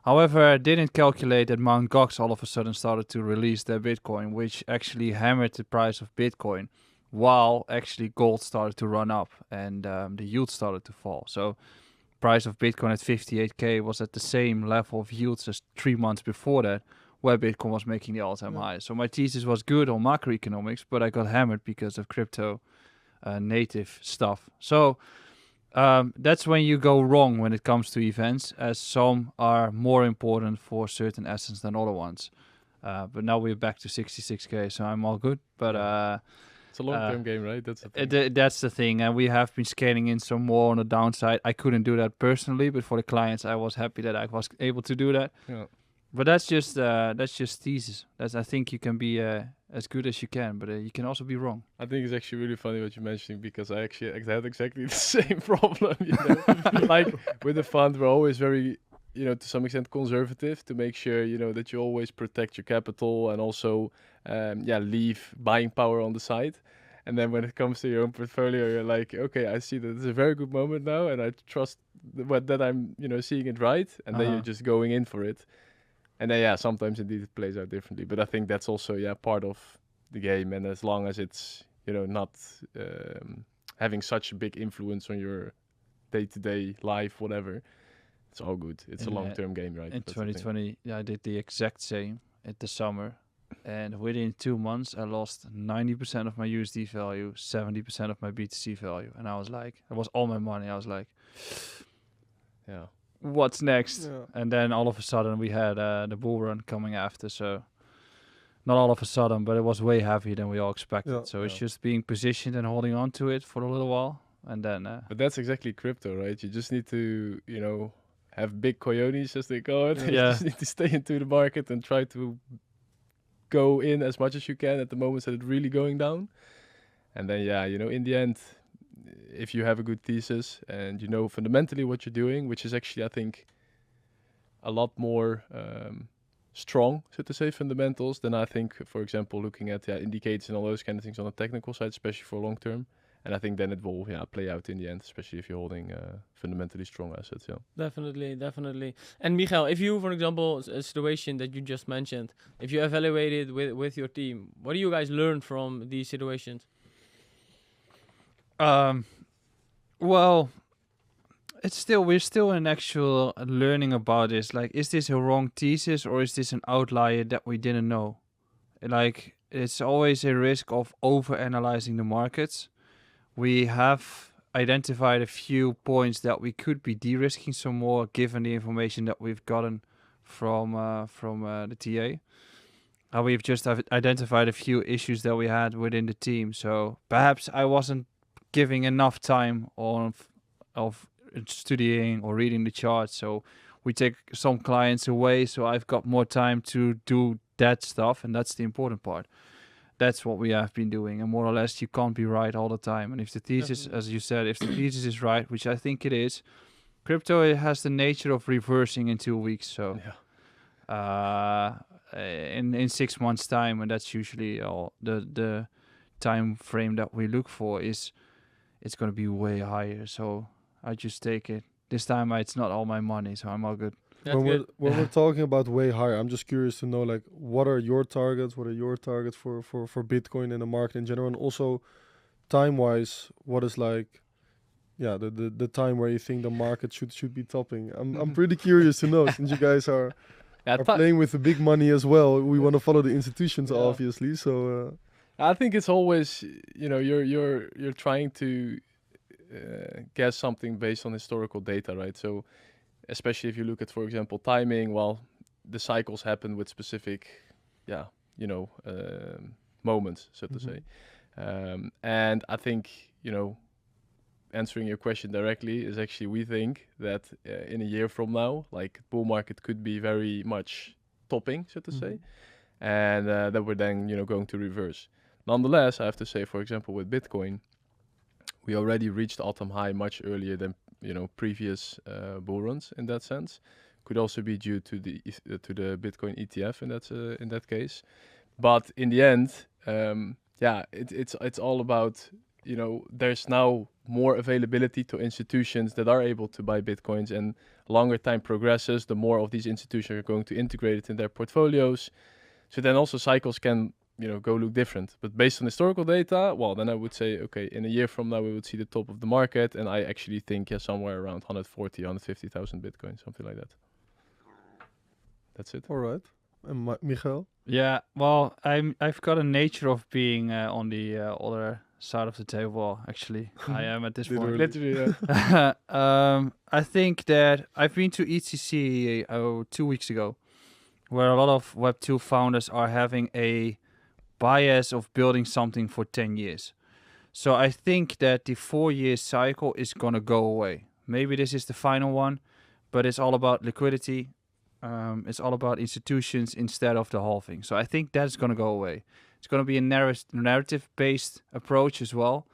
However, I didn't calculate that Mt. Gox all of a sudden started to release their Bitcoin, which actually hammered the price of Bitcoin, while actually gold started to run up and the yield started to fall. So price of Bitcoin at 58k was at the same level of yields as 3 months before that, where Bitcoin was making the all-time high. So my thesis was good on macroeconomics, but I got hammered because of crypto native stuff. So That's when you go wrong when it comes to events, as some are more important for certain assets than other ones. But now we're back to 66k, so I'm all good. But It's a long-term game, right? That's the thing. that's the thing, and we have been scaling in some more on the downside. I couldn't do that personally, but for the clients, I was happy that I was able to do that. Yeah. But that's just thesis. I think you can be as good as you can, but you can also be wrong. I think it's actually really funny what you're mentioning because I actually had exactly the same problem. You know? Like with the fund, we're always very, to some extent conservative to make sure, that you always protect your capital and also, leave buying power on the side. And then when it comes to your own portfolio, you're like, okay, I see that it's a very good moment now, and I trust that I'm, seeing it right, and then you're just going in for it. And then, sometimes indeed it plays out differently. But I think that's also, part of the game. And as long as it's, not having such a big influence on your day-to-day life, whatever, it's all good. It's a long-term game, right? In That's the thing. 2020, I did the exact same at the summer. And within 2 months, I lost 90% of my USD value, 70% of my BTC value. And I was like, it was all my money. I was like, Yeah. what's next? Yeah. And then all of a sudden we had the bull run coming after. So not all of a sudden, but it was way heavier than we all expected. Yeah. So it's just being positioned and holding on to it for a little while. And then... But that's exactly crypto, right? You just need to, have big coyotes, as they call it. You Yeah. just need to stay into the market and try to go in as much as you can at the moments that it's really going down. And then, in the end, if you have a good thesis and you know fundamentally what you're doing, which is actually, I think, a lot more strong, so to say, fundamentals than I think, for example, looking at indicators and all those kind of things on the technical side, especially for long term. And I think then it will play out in the end, especially if you're holding fundamentally strong assets. Yeah. Definitely. And Michael, if you, for example, a situation that you just mentioned, if you evaluated with your team, what do you guys learn from these situations? Well, we're still in actual learning about this. Like, is this a wrong thesis or is this an outlier that we didn't know? Like, it's always a risk of over-analyzing the markets. We have identified a few points that we could be de-risking some more, given the information that we've gotten from the TA. We've just identified a few issues that we had within the team. So perhaps I wasn't giving enough time of studying or reading the charts. So we take some clients away. So I've got more time to do that stuff, and that's the important part. That's what we have been doing, and more or less you can't be right all the time. And if the thesis, as you said, if the thesis is right, which I think it is, crypto has the nature of reversing in 2 weeks. So in 6 months' time, and that's usually all the time frame that we look for, it's going to be way higher. So I just take it. This time it's not all my money, so I'm all good. When we're talking about way higher, I'm just curious to know, like, what are your targets? What are your targets for Bitcoin and the market in general? And also, time-wise, what is like, the time where you think the market should be topping? I'm pretty curious to know, since you guys are playing with the big money as well. We want to follow the institutions, obviously. So I think it's always, you're trying to guess something based on historical data, right? So especially if you look at, for example, timing, well, the cycles happen with specific, moments, so to say. And I think, answering your question directly is actually, we think that in a year from now, like, bull market could be very much topping, so to say, and that we're then, going to reverse. Nonetheless, I have to say, for example, with Bitcoin, we already reached all-time high much earlier than previous bull runs in that sense. Could also be due to the Bitcoin ETF in that case. But in the end, it's all about, there's now more availability to institutions that are able to buy Bitcoins, and longer time progresses, the more of these institutions are going to integrate it in their portfolios. So then also cycles can go look different. But based on historical data, well, then I would say, okay, in a year from now, we would see the top of the market. And I actually think, somewhere around 140, 150,000 Bitcoin, something like that. That's it. all right. And Michael? Yeah, well, I've got a nature of being on the other side of the table. Actually, I am at this point. Literally, yeah. I think that I've been to ETC 2 weeks ago, where a lot of Web2 founders are having a bias of building something for 10 years. So I think that the 4-year cycle is going to go away. Maybe this is the final one, but it's all about liquidity. It's all about institutions instead of the halving. So I think that's going to go away. It's going to be a narrative-based approach as well.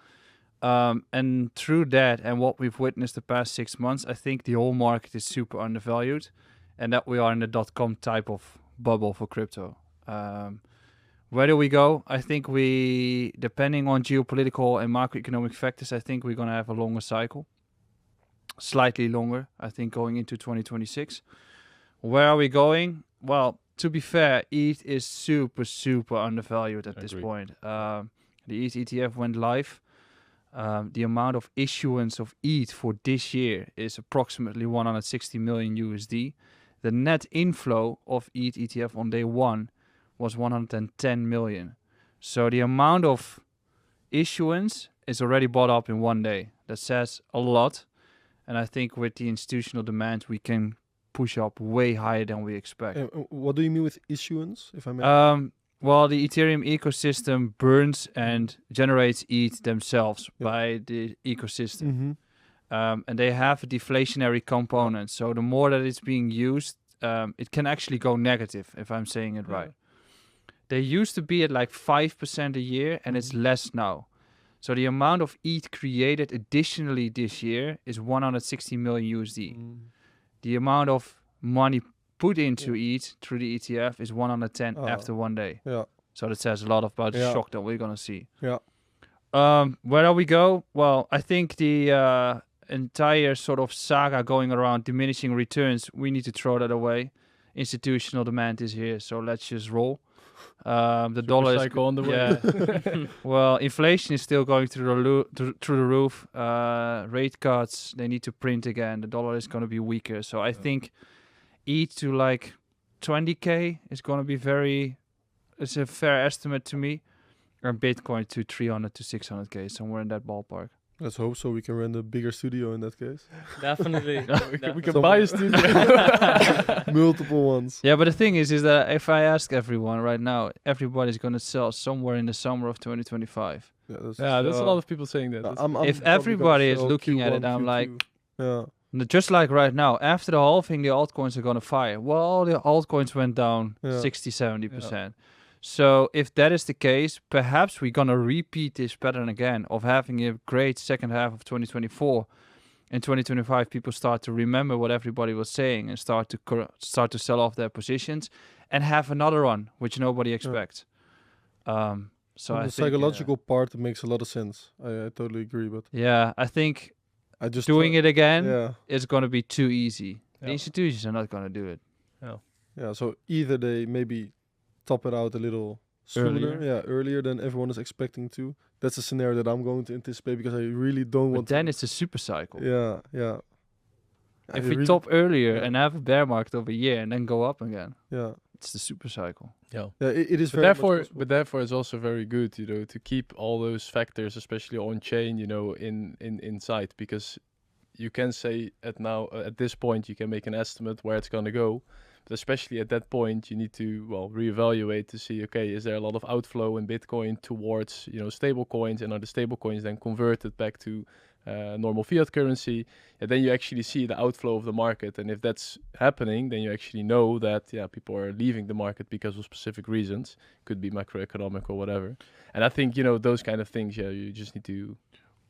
And through that and what we've witnessed the past 6 months, I think the whole market is super undervalued and that we are in the .com type of bubble for crypto. Where do we go? I think depending on geopolitical and macroeconomic factors, I think we're going to have a longer cycle. Slightly longer, I think, going into 2026. Where are we going? Well, to be fair, ETH is super, super undervalued at this point. The ETH ETF went live. The amount of issuance of ETH for this year is approximately 160 million USD. The net inflow of ETH ETF on day one was 110 million. So the amount of issuance is already bought up in one day. That says a lot. And I think with the institutional demand, we can push up way higher than we expect. What do you mean with issuance, if I may? Well, the Ethereum ecosystem burns and generates ETH themselves by the ecosystem. And they have a deflationary component. So the more that it's being used, it can actually go negative, if I'm saying it right. They used to be at like 5% a year, and it's less now. So the amount of ETH created additionally this year is 160 million USD. The amount of money put into ETH through the ETF is 110 after one day. So that says a lot about the shock that we're going to see. Where do we go? Well, I think the entire sort of saga going around diminishing returns, we need to throw that away. Institutional demand is here, so let's just roll. The dollar is on the way. Well, inflation is still going through the roof. Rate cuts, they need to print again. The dollar is going to be weaker. So I think ETH to like 20k is going to be it's a fair estimate to me. And Bitcoin to 300 to 600k, somewhere in that ballpark. Let's hope so. We can rent a bigger studio in that case. Definitely. We can buy a studio. Multiple ones. Yeah, but the thing is that if I ask everyone right now, everybody's going to sell somewhere in the summer of 2025. There's a lot of people saying that. If everybody is looking at it, I'm like, just like right now, after the halving, the altcoins are going to fire. Well, the altcoins went down 60, 70%. So if that is the case, perhaps we're going to repeat this pattern again of having a great second half of 2024. In 2025, people start to remember what everybody was saying and start to sell off their positions and have another run, which nobody expects. So the psychological part makes a lot of sense. I totally agree. But I think doing it again is going to be too easy. The institutions are not going to do it. So either they maybe top it out a little sooner, earlier than everyone is expecting to. That's a scenario that I'm going to anticipate because I really don't want. But then it's a super cycle. If we top earlier and have a bear market over a year and then go up again, it's the super cycle. It is. But therefore, it's also very good, to keep all those factors, especially on chain, in sight, because you can say at this point you can make an estimate where it's going to go. But especially at that point, you need to reevaluate to see, is there a lot of outflow in Bitcoin towards stable coins, and are the stable coins then converted back to normal fiat currency? And then you actually see the outflow of the market, and if that's happening, then you actually know that people are leaving the market because of specific reasons, could be macroeconomic or whatever. And I think those kind of things, you just need to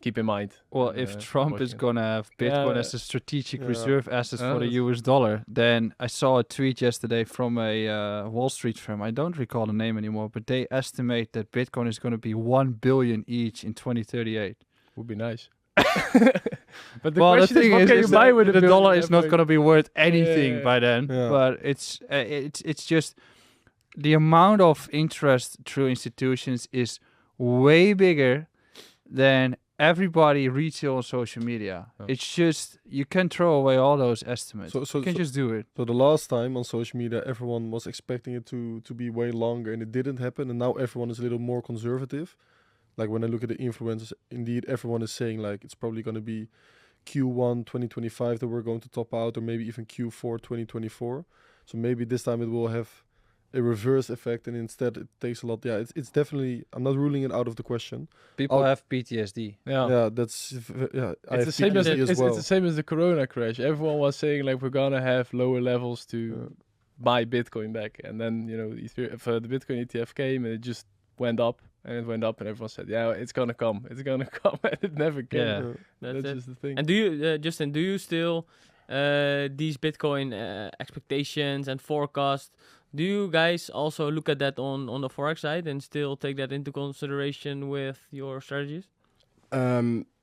keep in mind. Well, if Trump is going to have Bitcoin as a strategic reserve asset for the US dollar, then I saw a tweet yesterday from a Wall Street firm. I don't recall the name anymore, but they estimate that Bitcoin is going to be 1 billion each in 2038. Would be nice. But the thing is, can you buy with the dollar is not going to be worth anything by then. But it's just the amount of interest through institutions is way bigger than everybody retail on social media. It's just, you can throw away all those estimates. You can just do it. So the last time on social media, everyone was expecting it to be way longer, and it didn't happen, and now everyone is a little more conservative. Like when I look at the influencers, indeed everyone is saying like it's probably going to be Q1 2025 that we're going to top out, or maybe even Q4 2024. So maybe this time it will have a reverse effect, and instead it takes a lot. Yeah, it's definitely. I'm not ruling it out of the question. People I'll- have PTSD. Yeah, that's I It's have the same as PTSD as well. it's the same as the Corona crash. Everyone was saying like we're gonna have lower levels to buy Bitcoin back, and then the Bitcoin ETF came and it just went up and it went up, and everyone said, yeah, it's gonna come, and it never came. Yeah. Yeah. That's it. just the thing. And do you, Justin, do you still these Bitcoin expectations and forecasts? Do you guys also look at that on the Forex side and still take that into consideration with your strategies?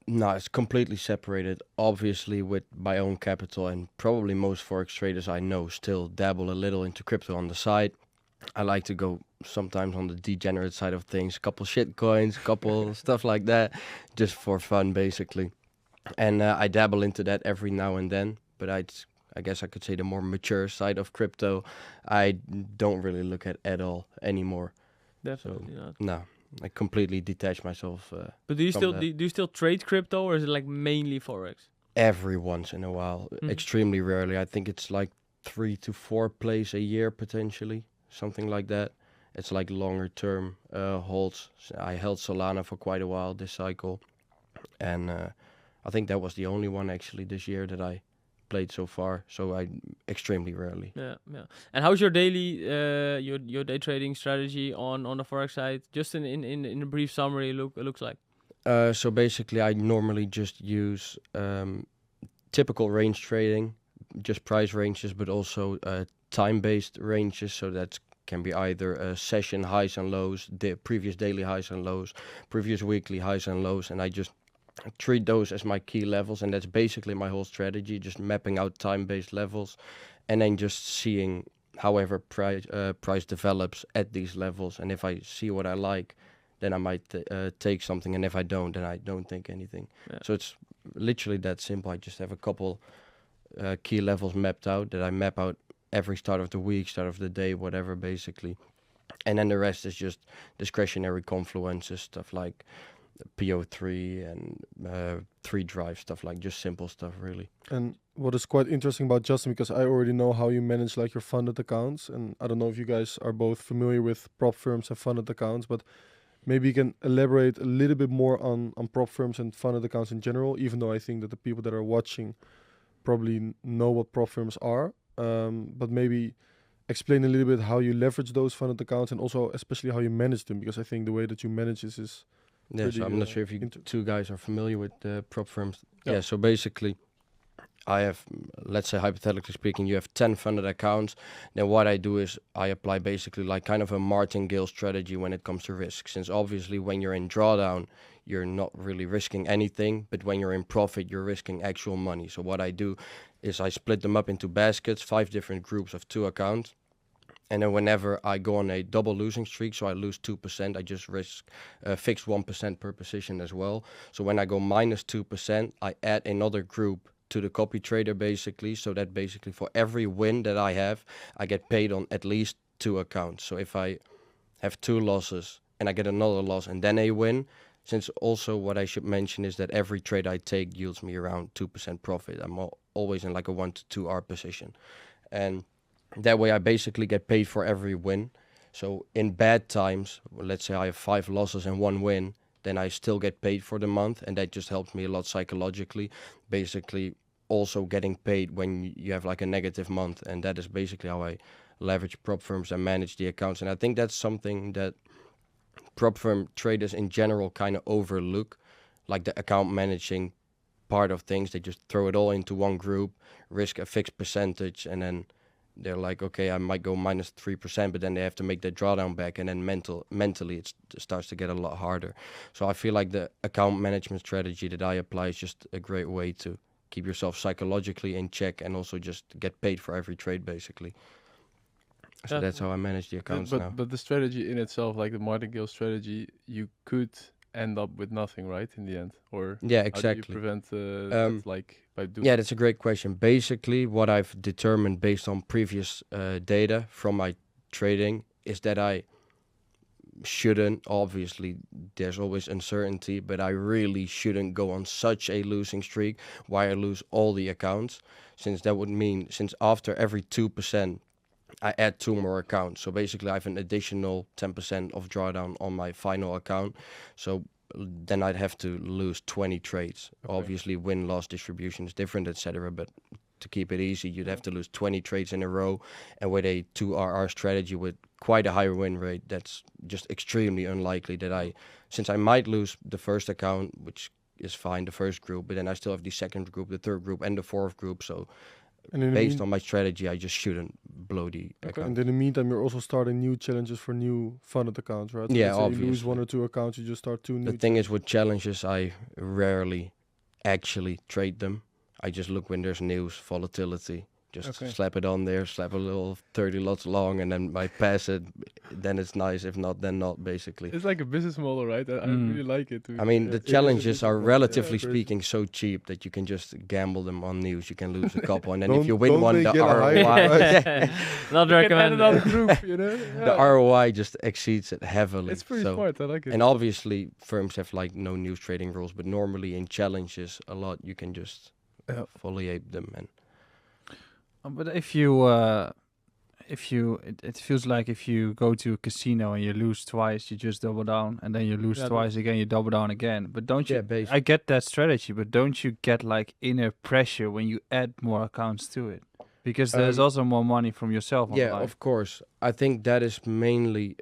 No, it's completely separated. Obviously, with my own capital, and probably most Forex traders I know still dabble a little into crypto on the side. I like to go sometimes on the degenerate side of things, couple shit coins, couple stuff like that, just for fun, basically. And I dabble into that every now and then, but I guess I could say the more mature side of crypto, I don't really look at all anymore. Definitely not. No, I completely detach myself. But do you from still that. do you still trade crypto, or is it like mainly Forex? Every once in a while, Mhm. extremely rarely. I think it's like 3 to 4 plays a year potentially, something like that. It's like longer term holds. I held Solana for quite a while this cycle, and I think that was the only one actually this year that I played so far. So I extremely rarely. Yeah. And how's your daily your day trading strategy on the Forex side? Just in a brief summary, looks like. So basically, I normally just use typical range trading, just price ranges, but also time-based ranges. So that can be either session highs and lows, the previous daily highs and lows, previous weekly highs and lows, and I just treat those as my key levels, and that's basically my whole strategy, just mapping out time-based levels, and then just seeing however price develops at these levels. And if I see what I like, then I might take something, and if I don't, then I don't take anything. Yeah. So it's literally that simple. I just have a couple key levels mapped out that I map out every start of the week, start of the day, whatever, basically. And then the rest is just discretionary confluences, stuff like PO3 and 3 drive, stuff like just simple stuff, really. And what is quite interesting about Justin, because I already know how you manage like your funded accounts, and I don't know if you guys are both familiar with prop firms and funded accounts, but maybe you can elaborate a little bit more on prop firms and funded accounts in general, even though I think that the people that are watching probably know what prop firms are, but maybe explain a little bit how you leverage those funded accounts, and also especially how you manage them, because I think the way that you manage this is Yeah, so pretty, I'm not sure if you two guys are familiar with prop firms. Yeah. Yeah, so basically, I have, let's say hypothetically speaking, you have 10 funded accounts. Then what I do is I apply basically like kind of a martingale strategy when it comes to risk. Since obviously when you're in drawdown, you're not really risking anything, but when you're in profit, you're risking actual money. So what I do is I split them up into baskets, 5 different groups of 2 accounts. And then whenever I go on a double losing streak, so I lose 2%, I just risk fixed 1% per position as well. So when I go minus 2%, I add another group to the copy trader basically. So that basically for every win that I have, I get paid on at least 2 accounts. So if I have 2 losses and I get another loss and then a win, since also what I should mention is that every trade I take yields me around 2% profit. I'm always in like a 1 to 2 R position. And that way I basically get paid for every win. So in bad times, let's say I have 5 losses and 1 win, then I still get paid for the month, and that just helps me a lot psychologically. Basically also getting paid when you have like a negative month, and that is basically how I leverage prop firms and manage the accounts. And I think that's something that prop firm traders in general kind of overlook, like the account managing part of things. They just throw it all into one group, risk a fixed percentage, and then they're like, okay, I might go minus 3%, but then they have to make their drawdown back, and then mentally it starts to get a lot harder. So I feel like the account management strategy that I apply is just a great way to keep yourself psychologically in check and also just get paid for every trade, basically. So that's how I manage the accounts now. But the strategy in itself, like the martingale strategy, you could end up with nothing, right, in the end? Or Yeah, how exactly. do you prevent that, like by doing? Yeah, that's a great question. Basically, what I've determined based on previous data from my trading is that I shouldn't. Obviously, there's always uncertainty, but I really shouldn't go on such a losing streak where I lose all the accounts, since that would mean, since after every 2%, I add 2 more accounts. So basically, I have an additional 10% of drawdown on my final account. So then I'd have to lose 20 trades. Okay. Obviously, win-loss distribution is different, etc. But to keep it easy, you'd have to lose 20 trades in a row. And with a 2RR strategy with quite a higher win rate, that's just extremely unlikely that since I might lose the first account, which is fine, the first group, but then I still have the second group, the third group, and the fourth group. So And based on my strategy, I just shouldn't blow the account. And in the meantime, you're also starting new challenges for new funded accounts, right? So Yeah, let's say you lose obviously. 1 or 2 accounts, you just start 2 new. The thing is, with challenges, I rarely actually trade them. I just look when there's news, volatility, just slap it on there, slap a little 30 lots long, and then I pass it. Then it's nice. If not, then not, basically. It's like a business model, right? I really like it. I mean, the challenges are relatively crazy. speaking so cheap that you can just gamble them on news. You can lose a couple, and then if Don't- you win don't one, they the get a higher ROI, price? Not You can add recommended. another group, you know? the ROI just exceeds it heavily. It's pretty So- smart. I like it. And obviously, firms have like no news trading rules, but normally in challenges, a lot you can just Yeah. fully ape them. And But it feels like if you go to a casino and you lose twice, you just double down, and then you lose Yeah, twice again, you double down again. But don't you? basically. I get that strategy, but don't you get like inner pressure when you add more accounts to it? Because there's also more money from yourself on the Yeah, line. of course. I think that is mainly,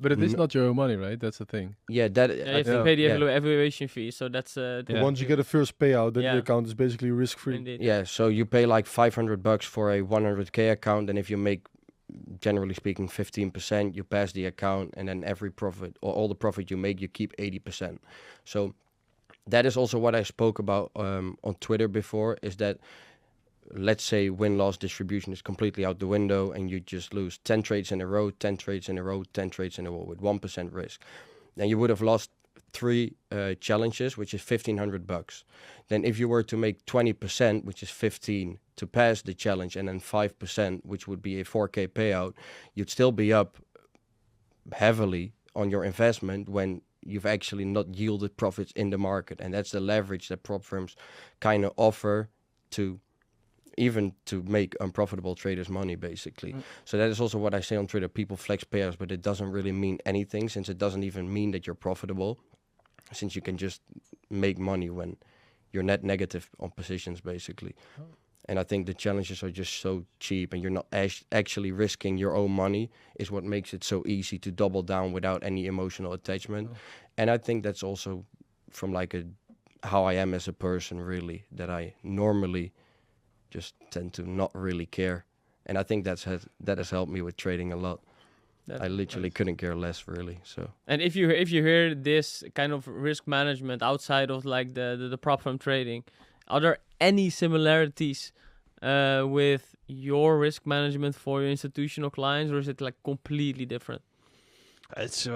But it is No. not your own money, right? That's the thing. yeah, that Yeah, you I have to think- pay the yeah. evaluation fee, so that's Yeah. Once you get a first payout, then Yeah. the account is basically risk-free. indeed. Yeah, so you pay like $500 for a 100K account, and if you make, generally speaking, 15%, you pass the account, and then every profit or all the profit you make, you keep 80%. So that is also what I spoke about on Twitter before, is that let's say win-loss distribution is completely out the window and you just lose 10 trades in a row, 10 trades in a row, 10 trades in a row with 1% risk. Then you would have lost 3 challenges, which is $1,500. Then if you were to make 20%, which is 15, to pass the challenge, and then 5%, which would be a 4K payout, you'd still be up heavily on your investment when you've actually not yielded profits in the market. And that's the leverage that prop firms kind of offer to even to make unprofitable traders money, basically. So that is also what I say on Twitter. People flex pairs, but it doesn't really mean anything, since it doesn't even mean that you're profitable, since you can just make money when you're net negative on positions, basically. And I think the challenges are just so cheap, and you're not actually risking your own money is what makes it so easy to double down without any emotional attachment. And I think that's also from like how I am as a person, really, that I normally just tend to not really care. And I think that has helped me with trading a lot. I literally couldn't care less, really. So. And if you hear this kind of risk management outside of like the prop firm trading, are there any similarities with your risk management for your institutional clients, or is it like completely different? It's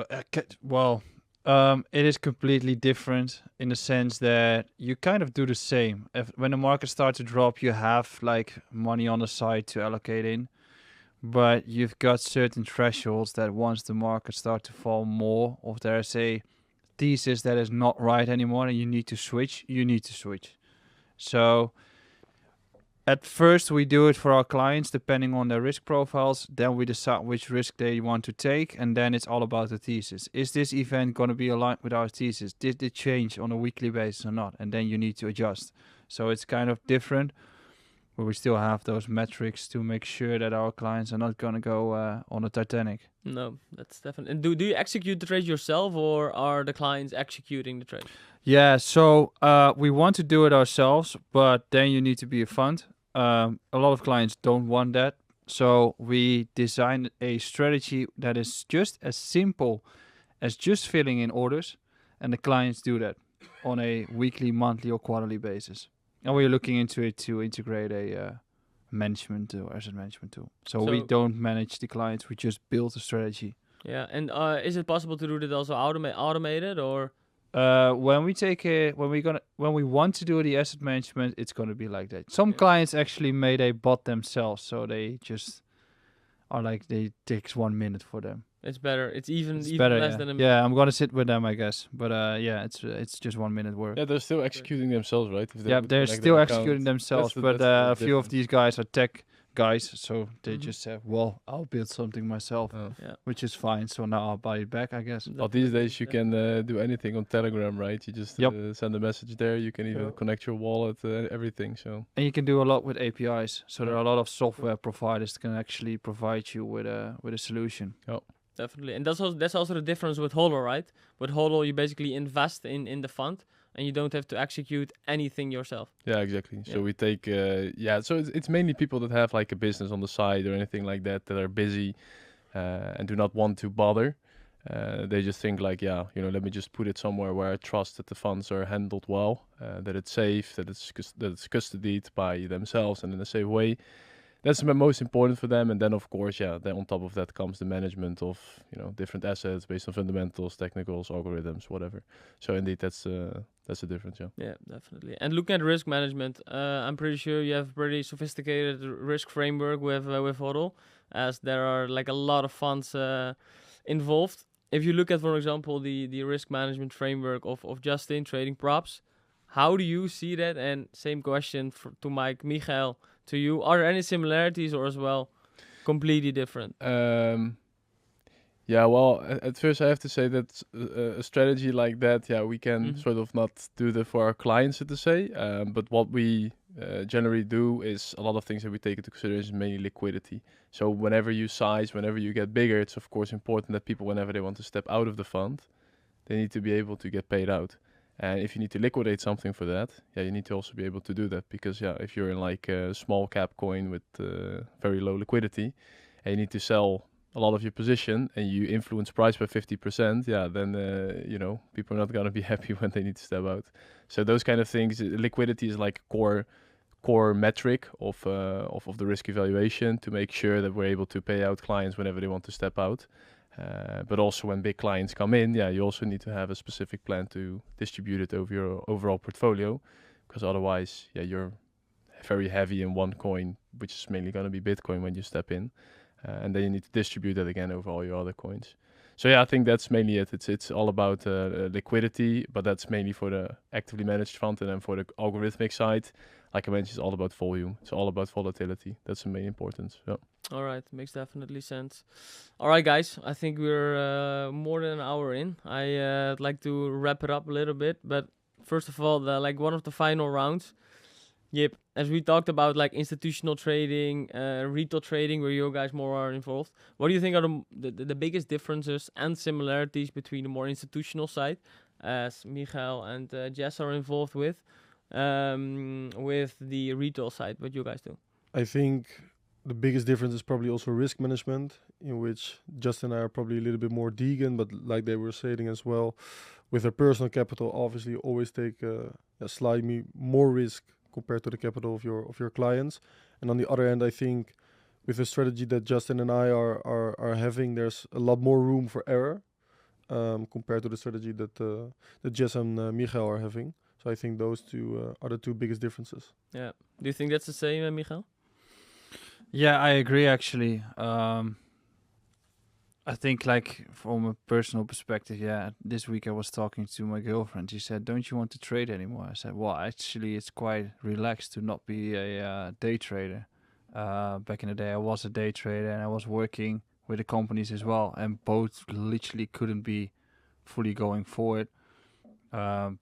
it is completely different in the sense that you kind of do the same. When the market starts to drop, you have like money on the side to allocate in, but you've got certain thresholds that once the market starts to fall more, or if there's a thesis that is not right anymore and you need to switch, So at first we do it for our clients depending on their risk profiles. Then we decide which risk they want to take, and then it's all about the thesis. Is this event going to be aligned with our thesis? Did it change on a weekly basis or not? And then you need to adjust. So it's kind of different, but we still have those metrics to make sure that our clients are not going to go on a Titanic. No, that's definitely. And do you execute the trade yourself, or are the clients executing the trade? Yeah, so we want to do it ourselves, but then you need to be a fund. A lot of clients don't want that. So we designed a strategy that is just as simple as just filling in orders, and the clients do that on a weekly, monthly, or quarterly basis. And we're looking into it to integrate a management or asset management tool. So we don't manage the clients, we just build a strategy. Yeah, and is it possible to do that also automated, or? When we want to do the asset management, it's gonna be like that. Some clients actually made a bot themselves, so they just are like, they takes 1 minute for them. It's better. It's even better, less yeah. than a Yeah, I'm gonna sit with them, I guess. But yeah, it's just 1 minute work. Yeah, they're still executing themselves, right? If they Yeah, would they're connect still their executing account, themselves, that's but the a few of difference. these guys are tech guys, so they Mhm. just said, "Well, I'll build something myself," Oh. Yeah. which is fine. So now I'll buy it back, I guess. Well, these Definitely, days you yeah. can do anything on Telegram, right? You just Yep. send a message there. You can even Yeah. connect your wallet, everything. So And you can do a lot with APIs. So there Yeah. are a lot of software providers that can actually provide you with a solution. Definitely, and that's also the difference with HODL, right? With HODL, you basically invest in the fund, and you don't have to execute anything yourself. yeah, exactly. Yeah. So we take so it's mainly people that have like a business on the side or anything like that are busy and do not want to bother. They just think like, let me just put it somewhere where I trust that the funds are handled well, that it's safe, that it's custodied by themselves and in a safe way. That's the most important for them. And then, of course, then on top of that comes the management of, different assets based on fundamentals, technicals, algorithms, whatever. So indeed, that's the difference, yeah. Yeah, definitely. And looking at risk management, I'm pretty sure you have a pretty sophisticated risk framework with HODL, as there are like a lot of funds involved. If you look at, for example, the risk management framework of Justin trading props, how do you see that? And same question to Michael, to you. Are there any similarities or as well completely different? Yeah, well, at first I have to say that a strategy like that, we can Mhm. sort of not do that for our clients, so to say. But what we generally do is a lot of things that we take into consideration, mainly liquidity. So whenever you size, whenever you get bigger, it's of course important that people, whenever they want to step out of the fund, they need to be able to get paid out. And if you need to liquidate something for that, you need to also be able to do that. Because if you're in like a small cap coin with very low liquidity, and you need to sell a lot of your position and you influence price by 50%, then people are not going to be happy when they need to step out. So those kind of things, liquidity is like a core metric of the risk evaluation to make sure that we're able to pay out clients whenever they want to step out. But also when big clients come in, you also need to have a specific plan to distribute it over your overall portfolio, because otherwise, you're very heavy in one coin, which is mainly going to be Bitcoin when you step in. And then you need to distribute that again over all your other coins. So I think that's mainly it. It's all about liquidity, but that's mainly for the actively managed fund. And then for the algorithmic side, like I mentioned, it's all about volume. It's all about volatility. That's the main importance. Yeah. All right, makes definitely sense. All right, guys, I think we're more than an hour in. I'd like to wrap it up a little bit, but first of all, one of the final rounds. Yep, as we talked about, like institutional trading, retail trading, where you guys more are involved. What do you think are the biggest differences and similarities between the more institutional side, as Michael and Jess are involved with the retail side? What you guys do? I think the biggest difference is probably also risk management, in which Justin and I are probably a little bit more Deegan, but like they were saying as well, with their personal capital, obviously always take a slightly more risk compared to the capital of your clients. And on the other hand, I think with the strategy that Justin and I are having, there's a lot more room for error compared to the strategy that Jess and Michael are having. So I think those two are the two biggest differences. Yeah. Do you think that's the same, Michael? Yeah, I agree actually. I think like from a personal perspective, this week I was talking to my girlfriend. She said, "Don't you want to trade anymore?" I said, "Well, actually it's quite relaxed to not be a day trader." Back in the day I was a day trader and I was working with the companies as well, and both literally couldn't be fully going forward.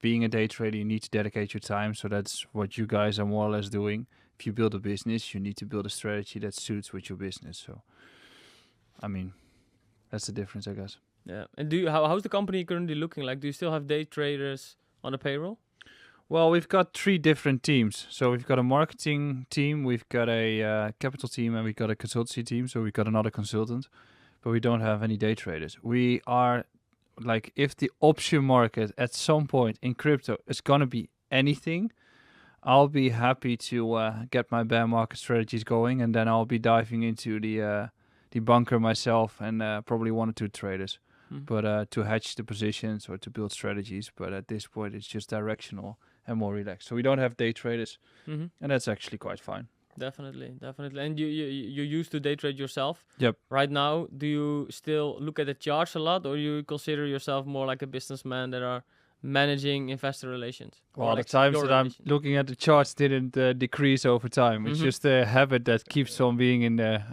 Being a day trader, you need to dedicate your time, so that's what you guys are more or less doing. If you build a business, you need to build a strategy that suits with your business. So, I mean, that's the difference, I guess. Yeah. And how's the company currently looking like? Do you still have day traders on the payroll? Well, we've got 3 different teams. So we've got a marketing team, we've got a capital team, and we've got a consultancy team. So we've got another consultant, but we don't have any day traders. We are like, if the option market at some point in crypto is going to be anything, I'll be happy to get my bear market strategies going, and then I'll be diving into the bunker myself and probably 1 or 2 traders, but to hedge the positions or to build strategies. But at this point, it's just directional and more relaxed. So we don't have day traders, and that's actually quite fine. Definitely. And you used to day trade yourself. Yep. Right now, do you still look at the charts a lot, or you consider yourself more like a businessman that are managing investor relations? Well, the like times your that I'm relations? looking at the charts didn't decrease over time. It's Mhm. just a habit that keeps on being in there.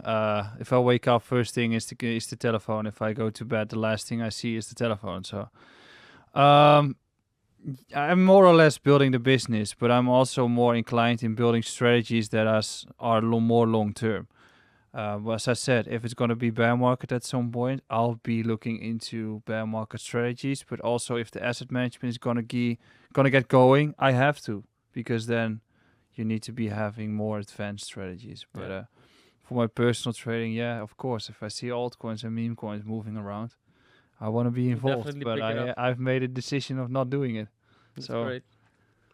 If I wake up, first thing is the telephone. If I go to bed, the last thing I see is the telephone. So, I'm more or less building the business, but I'm also more inclined in building strategies that are more long term. Well, as I said, if it's going to be bear market at some point, I'll be looking into bear market strategies. But also, if the asset management is going to get going, I have to, because then you need to be having more advanced strategies. But for my personal trading, yeah, of course, if I see altcoins and meme coins moving around, I want to be involved. definitely But pick it up. I've made a decision of not doing it.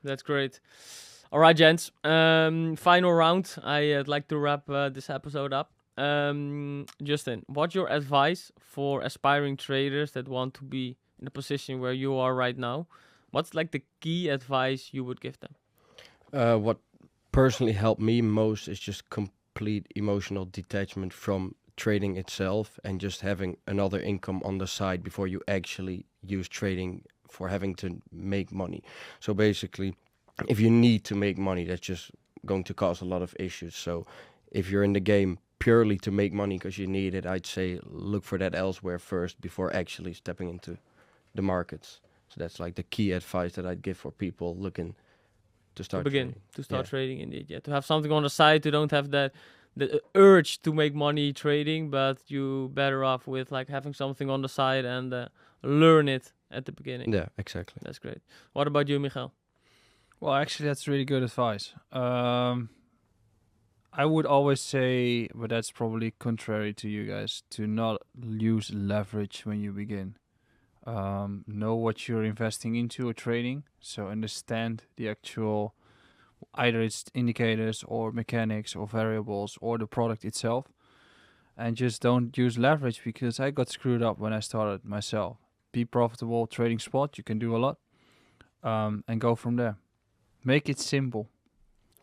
That's great. All right, gents. Final round. I'd like to wrap this episode up. Justin, what's your advice for aspiring traders that want to be in the position where you are right now? What's like the key advice you would give them? What personally helped me most is just complete emotional detachment from trading itself and just having another income on the side before you actually use trading for having to make money. So basically, if you need to make money, that's just going to cause a lot of issues. So if you're in the game purely to make money because you need it, I'd say look for that elsewhere first before actually stepping into the markets. So that's like the key advice that I'd give for people looking to start trading. To start trading, indeed. Yeah, to have something on the side, to don't have the urge to make money trading, but you better off with like having something on the side and learn it at the beginning. Yeah, exactly. That's great. What about you, Michael? Well, actually, that's really good advice. I would always say, but that's probably contrary to you guys, to not use leverage when you begin. Know what you're investing into or trading, so understand the actual, either it's indicators or mechanics or variables or the product itself, and just don't use leverage, because I got screwed up when I started myself. Be profitable, trading spot, you can do a lot, and go from there. Make it simple.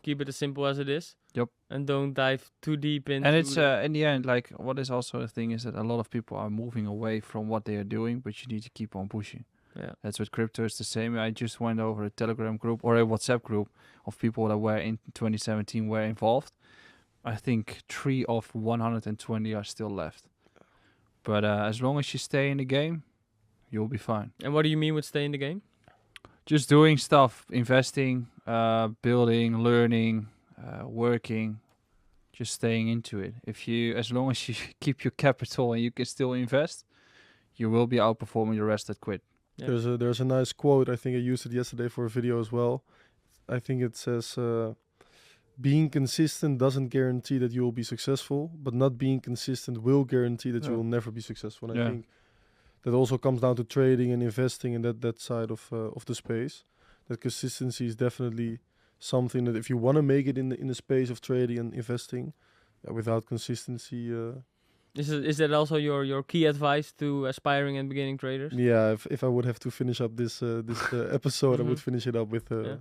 Keep it as simple as it is. Yep. And don't dive too deep into. And it's in the end, like, what is also the thing is that a lot of people are moving away from what they are doing, but you need to keep on pushing. Yeah. That's what crypto is the same. I just went over a Telegram group or a WhatsApp group of people that were in 2017 were involved. I think 3 of 120 are still left. But as long as you stay in the game, you'll be fine. And what do you mean with stay in the game? Just doing stuff, investing, building, learning, working, just staying into it. As long as you keep your capital and you can still invest, you will be outperforming the rest that quit. Yeah. There's a nice quote. I think I used it yesterday for a video as well. I think it says, being consistent doesn't guarantee that you will be successful, but not being consistent will guarantee that you will never be successful. And I think that also comes down to trading and investing in that side of the space. That consistency is definitely something that if you want to make it in the space of trading and investing, without consistency. Is that also your key advice to aspiring and beginning traders? Yeah, if I would have to finish up this episode, I would finish it up with the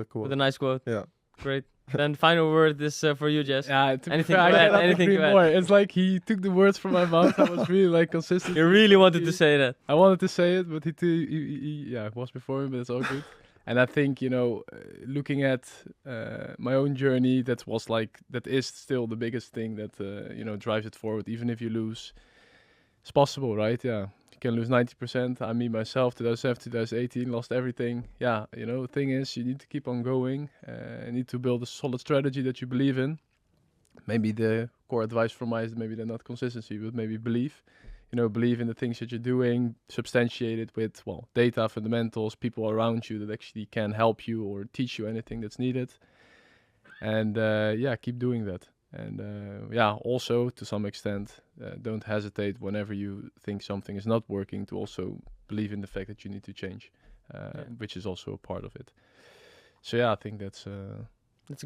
quote. With a nice quote. Yeah. Great. Then final word is for you, Jess. Yeah, to be Anything fair, to I add? cannot Anything agree to add? more. It's like he took the words from my mouth. I was really like consistent. You really wanted to say that. I wanted to say it, but he was before me, but it's all good. And I think, looking at my own journey, that is still the biggest thing that, drives it forward. Even if you lose, it's possible, right? Yeah. You can lose 90%. I mean, myself, 2007, 2018, lost everything. Yeah, the thing is, you need to keep on going. You need to build a solid strategy that you believe in. Maybe the core advice from my is maybe they're not consistency, but maybe believe. Believe in the things that you're doing, substantiate it with, data, fundamentals, people around you that actually can help you or teach you anything that's needed. And keep doing that. And also to some extent, don't hesitate whenever you think something is not working to also believe in the fact that you need to change, which is also a part of it. So I think that's a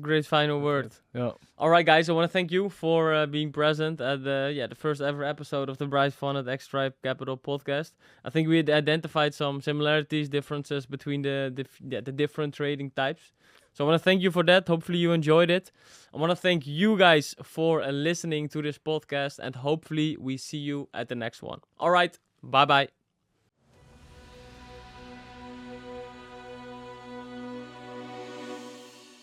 great final word. Yeah. All right, guys, I want to thank you for being present at the first ever episode of the BrightFunded X Tribe Capital podcast. I think we had identified some similarities, differences between the different trading types. So I want to thank you for that. Hopefully you enjoyed it. I want to thank you guys for listening to this podcast, and hopefully we see you at the next one. All right, bye-bye.